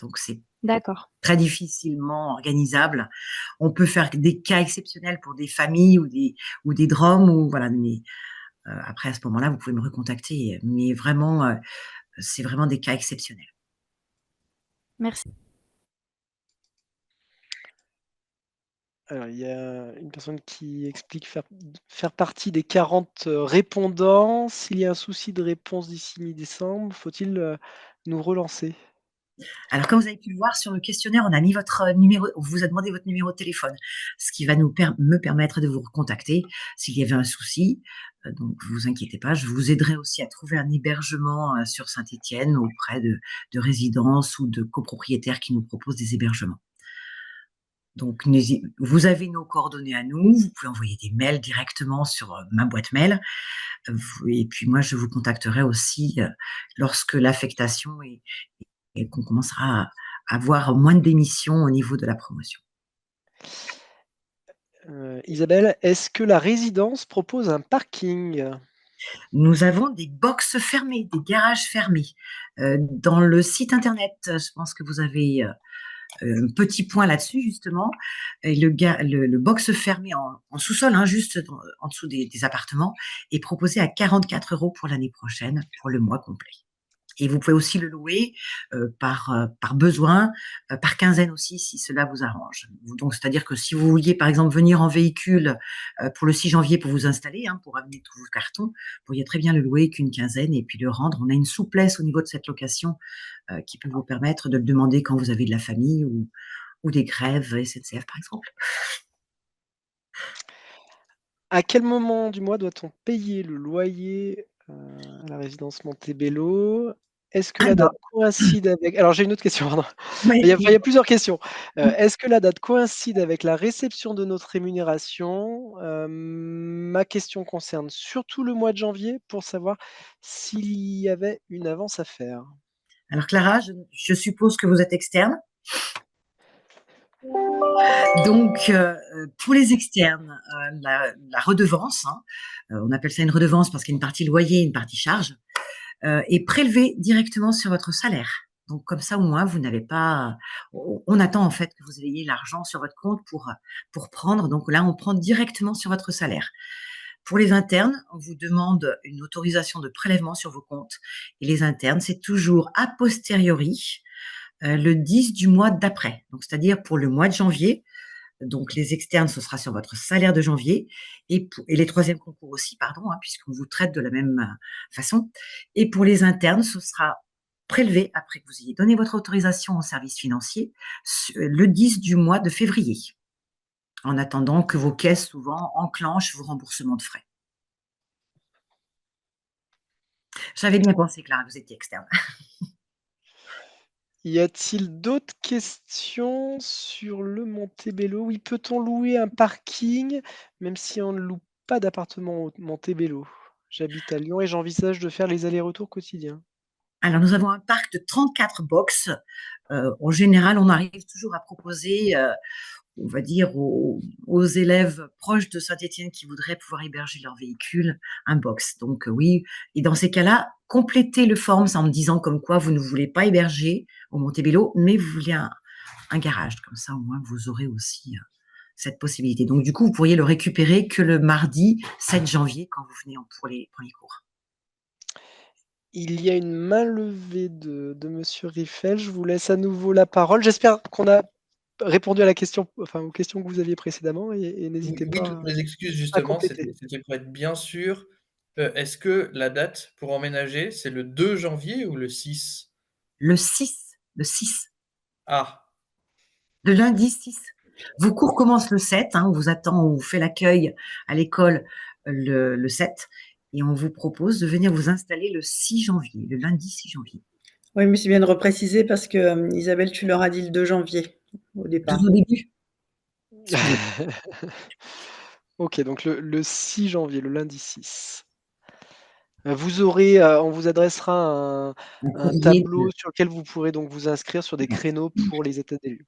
Donc c'est D'accord. très difficilement organisable. On peut faire des cas exceptionnels pour des familles ou des DROM ou voilà, mais après à ce moment-là, vous pouvez me recontacter, mais vraiment, c'est vraiment des cas exceptionnels. Merci. Alors, il y a une personne qui explique faire partie des 40 répondants. S'il y a un souci de réponse d'ici mi-décembre, faut-il, nous relancer? Alors, comme vous avez pu le voir sur le questionnaire, on a mis votre numéro, on vous a demandé votre numéro de téléphone, ce qui va me permettre de vous recontacter s'il y avait un souci. Donc, vous inquiétez pas, je vous aiderai aussi à trouver un hébergement sur Saint-Étienne auprès de résidences ou de copropriétaires qui nous proposent des hébergements. Donc, vous avez nos coordonnées à nous, vous pouvez envoyer des mails directement sur ma boîte mail. Et puis moi, je vous contacterai aussi lorsque l'affectation et qu'on commencera à avoir moins de démissions au niveau de la promotion. Isabelle, est-ce que la résidence propose un parking? Nous avons des box fermées, des garages fermés. Dans le site internet, je pense que vous avez un petit point là-dessus justement. Et le box fermé en sous-sol, hein, juste en dessous des appartements, est proposé à 44 € pour l'année prochaine, pour le mois complet. Et vous pouvez aussi le louer par besoin, par quinzaine aussi, si cela vous arrange. Donc, c'est-à-dire que si vous vouliez, par exemple, venir en véhicule pour le 6 janvier pour vous installer, hein, pour amener tous vos cartons, vous pourriez très bien le louer qu'une quinzaine et puis le rendre. On a une souplesse au niveau de cette location qui peut vous permettre de le demander quand vous avez de la famille ou des grèves SNCF, par exemple. À quel moment du mois doit-on payer le loyer, à la résidence Montebello? Est-ce que la date Alors, coïncide avec alors j'ai une autre question, pardon. ouais, Il y a plusieurs questions. Est-ce que la date coïncide avec la réception de notre rémunération? Ma question concerne surtout le mois de janvier pour savoir s'il y avait une avance à faire. alors Clara, je suppose que vous êtes externe. Donc, pour les externes, la redevance, hein, on appelle ça une redevance parce qu'il y a une partie loyer, une partie charge, est prélevée directement sur votre salaire. Donc comme ça, au moins, vous n'avez pas on attend en fait que vous ayez l'argent sur votre compte pour prendre. Donc là, on prend directement sur votre salaire. Pour les internes, on vous demande une autorisation de prélèvement sur vos comptes et les internes, c'est toujours a posteriori, le 10 du mois d'après. Donc c'est-à-dire pour le mois de janvier, donc les externes, ce sera sur votre salaire de janvier et les troisièmes concours aussi, pardon, hein, puisqu'on vous traite de la même façon. Et pour les internes, ce sera prélevé après que vous ayez donné votre autorisation au service financier le 10 du mois de février, en attendant que vos caisses souvent enclenchent vos remboursements de frais. J'avais bien pensé, Clara, vous étiez externe. Y a-t-il d'autres questions sur le Montebello? Oui, peut-on louer un parking même si on ne loue pas d'appartement au Montebello? J'habite à Lyon et j'envisage de faire les allers-retours quotidiens. Alors, nous avons un parc de 34 box. En général, on arrive toujours à proposer, on va dire, aux élèves proches de Saint-Étienne qui voudraient pouvoir héberger leur véhicule, un box. Donc, oui. Et dans ces cas-là, complétez le form en me disant comme quoi vous ne voulez pas héberger au Montebello, mais vous voulez un garage. Comme ça, au moins, vous aurez aussi cette possibilité. Donc, du coup, vous pourriez le récupérer que le mardi 7 janvier quand vous venez pour les premiers cours. Il y a une main levée de monsieur Riffel. Je vous laisse à nouveau la parole. J'espère qu'on a répondu à la question, enfin, aux questions que vous aviez précédemment et n'hésitez Oui, pas toutes mes excuses, à justement, compléter. c'était pour être bien sûr. Est-ce que la date pour emménager, c'est le 2 janvier ou le 6? Le 6, Ah, le lundi 6. Vos cours commencent le 7, on vous attend, on vous fait l'accueil à l'école le 7, et on vous propose de venir vous installer le 6 janvier, le lundi 6 janvier. Oui, mais c'est bien de repréciser parce que Isabelle, tu leur as dit le 2 janvier au départ. Tout au début. Excusez. Ok, donc le 6 janvier, le lundi 6. Vous aurez, on vous adressera Un un courrier tableau sur lequel vous pourrez donc vous inscrire sur des créneaux pour les états des lieux.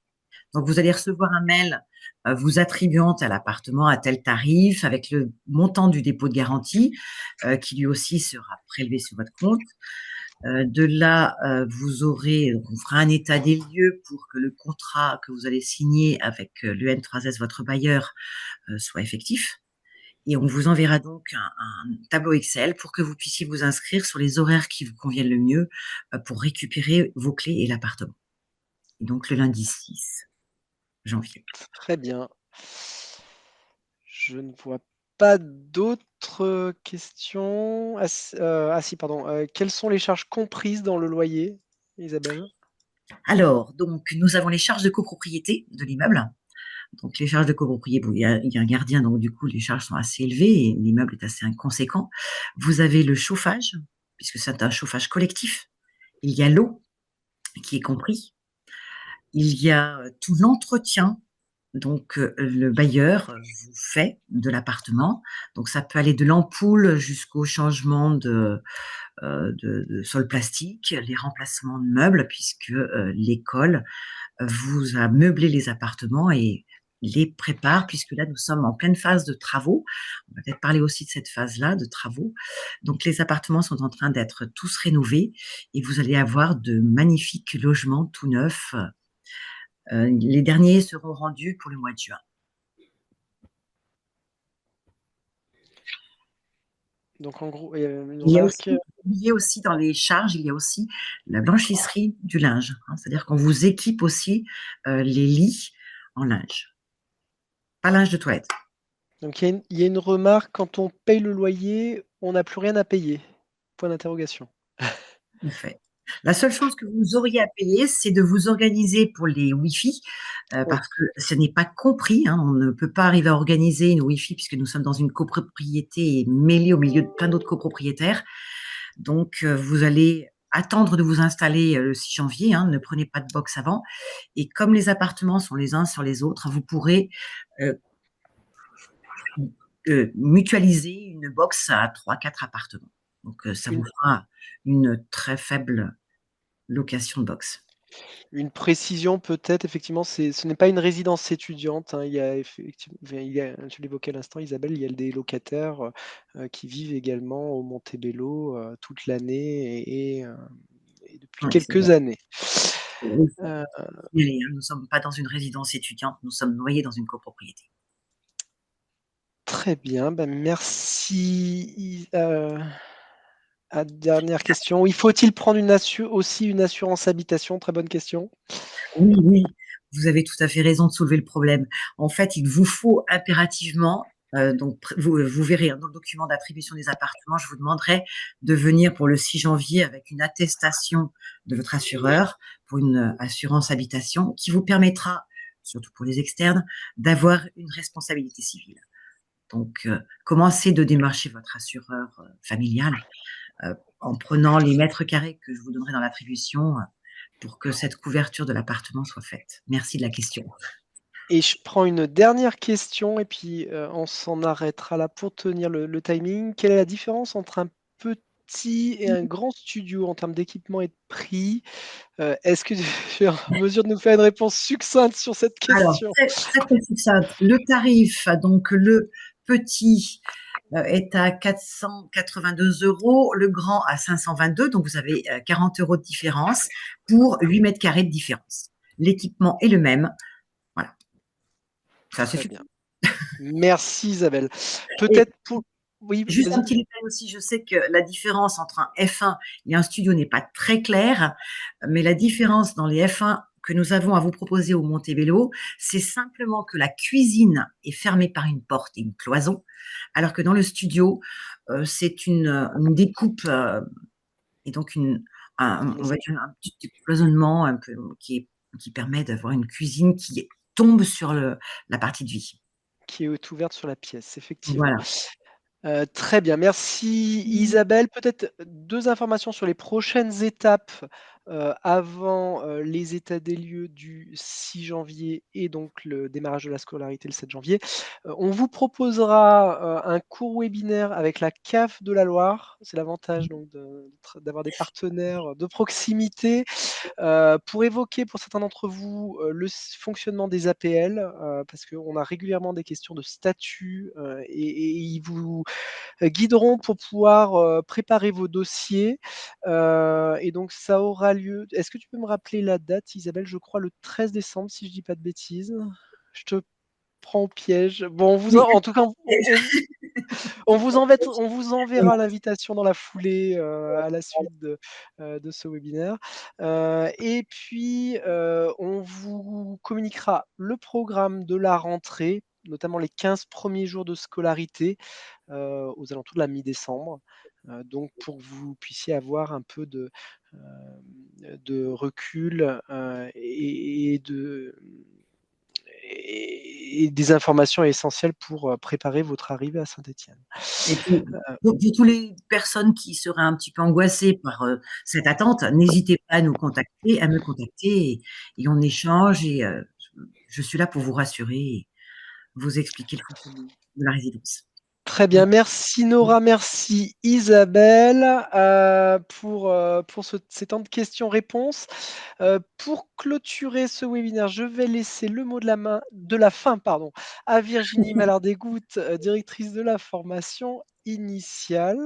Donc, vous allez recevoir un mail vous attribuant à l'appartement à tel tarif avec le montant du dépôt de garantie qui lui aussi sera prélevé sur votre compte. De là, on fera un état des lieux pour que le contrat que vous allez signer avec l'EN3S, votre bailleur, soit effectif. Et on vous enverra donc un tableau Excel pour que vous puissiez vous inscrire sur les horaires qui vous conviennent le mieux pour récupérer vos clés et l'appartement. Et donc le lundi 6 janvier. Très bien. Je ne vois pas d'autres questions. Si, pardon. Quelles sont les charges comprises dans le loyer, Isabelle? Alors, donc, nous avons les charges de copropriété de l'immeuble. Donc, les charges de copropriété, il y a un gardien, donc du coup, les charges sont assez élevées et l'immeuble est assez conséquent. Vous avez le chauffage, puisque c'est un chauffage collectif. Il y a l'eau qui est compris. Il y a tout l'entretien. Donc, le bailleur vous fait de l'appartement. Donc, ça peut aller de l'ampoule jusqu'au changement de sol plastique, les remplacements de meubles, puisque l'école vous a meublé les appartements et les prépare, puisque là, nous sommes en pleine phase de travaux. On va peut-être parler aussi de cette phase-là, de travaux. Donc, les appartements sont en train d'être tous rénovés et vous allez avoir de magnifiques logements tout neufs. Les derniers seront rendus pour le mois de juin. Donc, en gros, il y a une Il y a remarque. aussi dans les charges, il y a aussi la blanchisserie du linge. C'est-à-dire qu'on vous équipe aussi les lits en linge. Pas linge de toilette. Donc, il y a une remarque, quand on paye le loyer, on n'a plus rien à payer. Point d'interrogation. En fait. La seule chose que vous auriez à payer, c'est de vous organiser pour les Wi-Fi, parce que ce n'est pas compris. On ne peut pas arriver à organiser une Wi-Fi puisque nous sommes dans une copropriété mêlée au milieu de plein d'autres copropriétaires. Donc, vous allez attendre de vous installer le 6 janvier. Ne prenez pas de box avant. Et comme les appartements sont les uns sur les autres, vous pourrez mutualiser une box à 3-4 appartements. Donc, ça vous fera une très faible location de box. Une précision peut-être, effectivement, ce n'est pas une résidence étudiante. Il y a effectivement, tu l'évoquais à l'instant, Isabelle, il y a des locataires qui vivent également au Montebello toute l'année et depuis quelques années. Nous ne sommes pas dans une résidence étudiante, nous sommes noyés dans une copropriété. Très bien, merci. Dernière question. Faut-il prendre aussi une assurance habitation? Très bonne question. Oui, vous avez tout à fait raison de soulever le problème. En fait, il vous faut impérativement, donc vous verrez dans le document d'attribution des appartements, je vous demanderai de venir pour le 6 janvier avec une attestation de votre assureur pour une assurance habitation qui vous permettra, surtout pour les externes, d'avoir une responsabilité civile. Donc, commencez de démarcher votre assureur familial en prenant les mètres carrés que je vous donnerai dans l'attribution pour que cette couverture de l'appartement soit faite. Merci de la question. Et je prends une dernière question et puis, on s'en arrêtera là pour tenir le timing. Quelle est la différence entre un petit et un grand studio en termes d'équipement et de prix? Est-ce que tu es en mesure de nous faire une réponse succincte sur cette Alors, question? très succincte. Le tarif, donc le petit est à 482 €, le grand à 522, donc vous avez 40 € de différence pour 8 mètres carrés de différence. L'équipement est le même. Voilà. Ça Très suffit. bien. Merci Isabelle. Et Peut-être pour oui, juste un vas-y. petit détail aussi, je sais que la différence entre un F1 et un studio n'est pas très claire, mais la différence dans les F1 que nous avons à vous proposer au Montebello, c'est simplement que la cuisine est fermée par une porte et une cloison, alors que dans le studio, c'est une découpe et donc on va dire un petit cloisonnement un peu qui permet d'avoir une cuisine qui tombe sur la partie de vie. Qui est ouverte sur la pièce, effectivement. Voilà. Très bien, merci Isabelle. Peut-être 2 informations sur les prochaines étapes, avant, les états des lieux du 6 janvier et donc le démarrage de la scolarité le 7 janvier. On vous proposera, un court webinaire avec la CAF de la Loire. C'est l'avantage donc d'avoir des partenaires de proximité, pour évoquer pour certains d'entre vous, le fonctionnement des APL, parce qu'on a régulièrement des questions de statut, et ils vous guideront pour pouvoir préparer vos dossiers. Et donc ça aura lieu. Est-ce que tu peux me rappeler la date, Isabelle? Je crois le 13 décembre, si je dis pas de bêtises. Je te prends au piège. Bon, en tout cas, on vous enverra l'invitation dans la foulée, à la suite de ce webinaire. Et puis, on vous communiquera le programme de la rentrée, notamment les 15 premiers jours de scolarité, aux alentours de la mi-décembre. Donc pour que vous puissiez avoir un peu de recul, et des informations essentielles pour, préparer votre arrivée à Saint-Étienne. Et puis, pour toutes les personnes qui seraient un petit peu angoissées par cette attente, n'hésitez pas à me contacter et on échange et je suis là pour vous rassurer et vous expliquer le fonctionnement de la résidence. Très bien, merci Nora, merci Isabelle, pour ces temps de questions-réponses. Pour clôturer ce webinaire, je vais laisser le mot de la fin, à Virginie Mallard-Desgouttes, directrice de la formation initiale.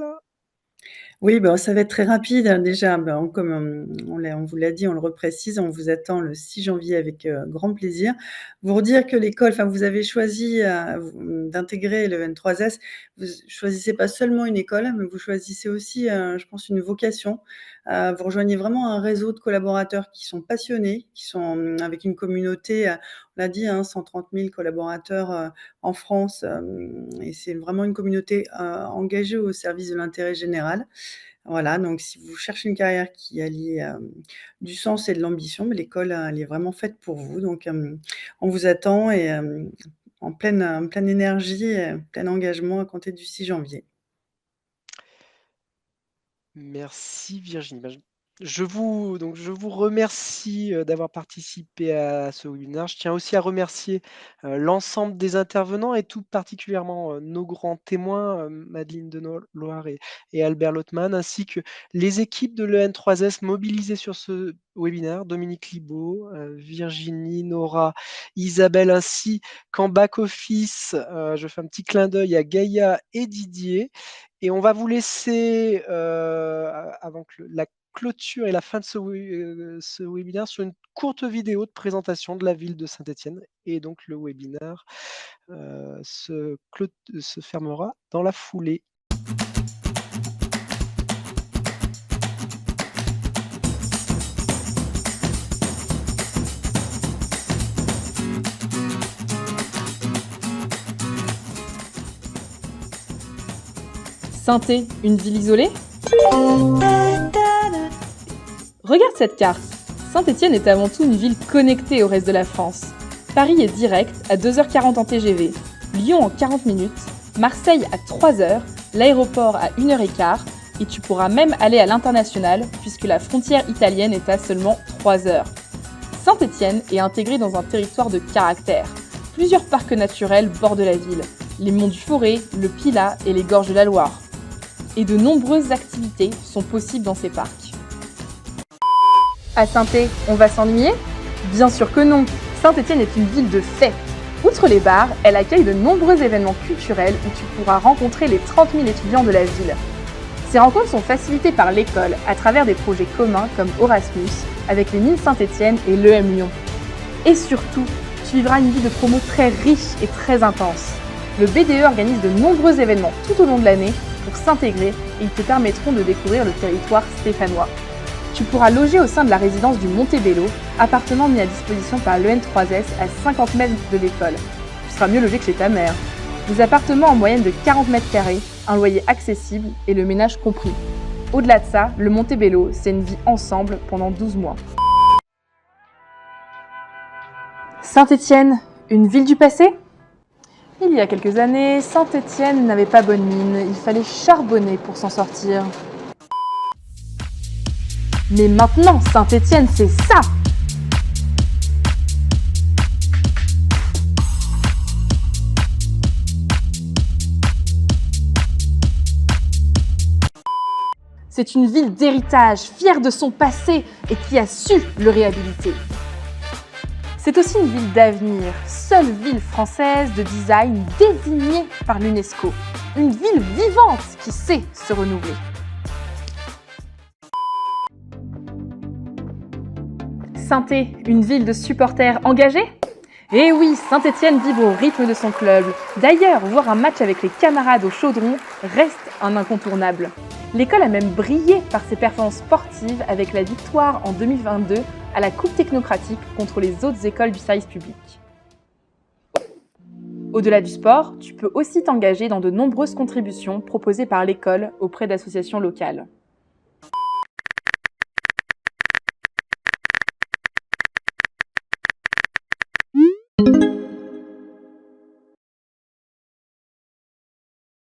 Oui, ça va être très rapide, hein. Déjà, comme, on vous l'a dit, on le reprécise, on vous attend le 6 janvier avec, grand plaisir. Vous redire que l'école vous avez choisi, d'intégrer le N3S. Vous choisissez pas seulement une école, mais vous choisissez aussi, je pense une vocation. Vous rejoignez vraiment un réseau de collaborateurs qui sont passionnés, qui sont, avec une communauté, on l'a dit, 130 000 collaborateurs, en France, et c'est vraiment une communauté, engagée au service de l'intérêt général. Voilà, donc si vous cherchez une carrière qui allie, du sens et de l'ambition, l'école, elle est vraiment faite pour vous. Donc, on vous attend et en pleine énergie et plein engagement à compter du 6 janvier. Merci Virginie. Je vous remercie, d'avoir participé à ce webinaire. Je tiens aussi à remercier, l'ensemble des intervenants et tout particulièrement, nos grands témoins, Madeleine Deloire et Albert Lotman, ainsi que les équipes de l'EN3S mobilisées sur ce webinaire, Dominique Libaud, Virginie, Nora, Isabelle, ainsi qu'en back office, je fais un petit clin d'œil à Gaïa et Didier. Et on va vous laisser, avant que la clôture et la fin de ce webinaire sur une courte vidéo de présentation de la ville de Saint-Étienne et donc le webinaire, se fermera dans la foulée. Saint-É, une ville isolée? Regarde cette carte. Saint-Étienne est avant tout une ville connectée au reste de la France. Paris est direct à 2h40 en TGV, Lyon en 40 minutes, Marseille à 3h, l'aéroport à 1h15, et tu pourras même aller à l'international puisque la frontière italienne est à seulement 3 heures. Saint-Étienne est intégrée dans un territoire de caractère. Plusieurs parcs naturels bordent la ville, les monts du Forêt, le Pilat et les gorges de la Loire. Et de nombreuses activités sont possibles dans ces parcs. À Saint-Étienne, on va s'ennuyer ? Bien sûr que non. Saint-Étienne est une ville de fêtes. Outre les bars, elle accueille de nombreux événements culturels où tu pourras rencontrer les 30 000 étudiants de la ville. Ces rencontres sont facilitées par l'école à travers des projets communs comme Orasmus, avec les Mines Saint-Étienne et l'EM Lyon. Et surtout, tu vivras une vie de promo très riche et très intense. Le BDE organise de nombreux événements tout au long de l'année pour s'intégrer et ils te permettront de découvrir le territoire stéphanois. Tu pourras loger au sein de la résidence du Montebello, appartement mis à disposition par l'EN3S à 50 mètres de l'école. Tu seras mieux logé que chez ta mère. Des appartements en moyenne de 40 mètres carrés, un loyer accessible et le ménage compris. Au-delà de ça, le Montebello, c'est une vie ensemble pendant 12 mois. Saint-Étienne, une ville du passé ? Il y a quelques années, Saint-Étienne n'avait pas bonne mine, il fallait charbonner pour s'en sortir. Mais maintenant, Saint-Étienne, c'est ça! C'est une ville d'héritage, fière de son passé et qui a su le réhabiliter. C'est aussi une ville d'avenir, seule ville française de design désignée par l'UNESCO. Une ville vivante qui sait se renouveler. Saint-Étienne, une ville de supporters engagés ? Eh oui, Saint-Étienne vibre au rythme de son club. D'ailleurs, voir un match avec les camarades au chaudron reste un incontournable. L'école a même brillé par ses performances sportives avec la victoire en 2022 à la Coupe technocratique contre les autres écoles du service public. Au-delà du sport, tu peux aussi t'engager dans de nombreuses contributions proposées par l'école auprès d'associations locales.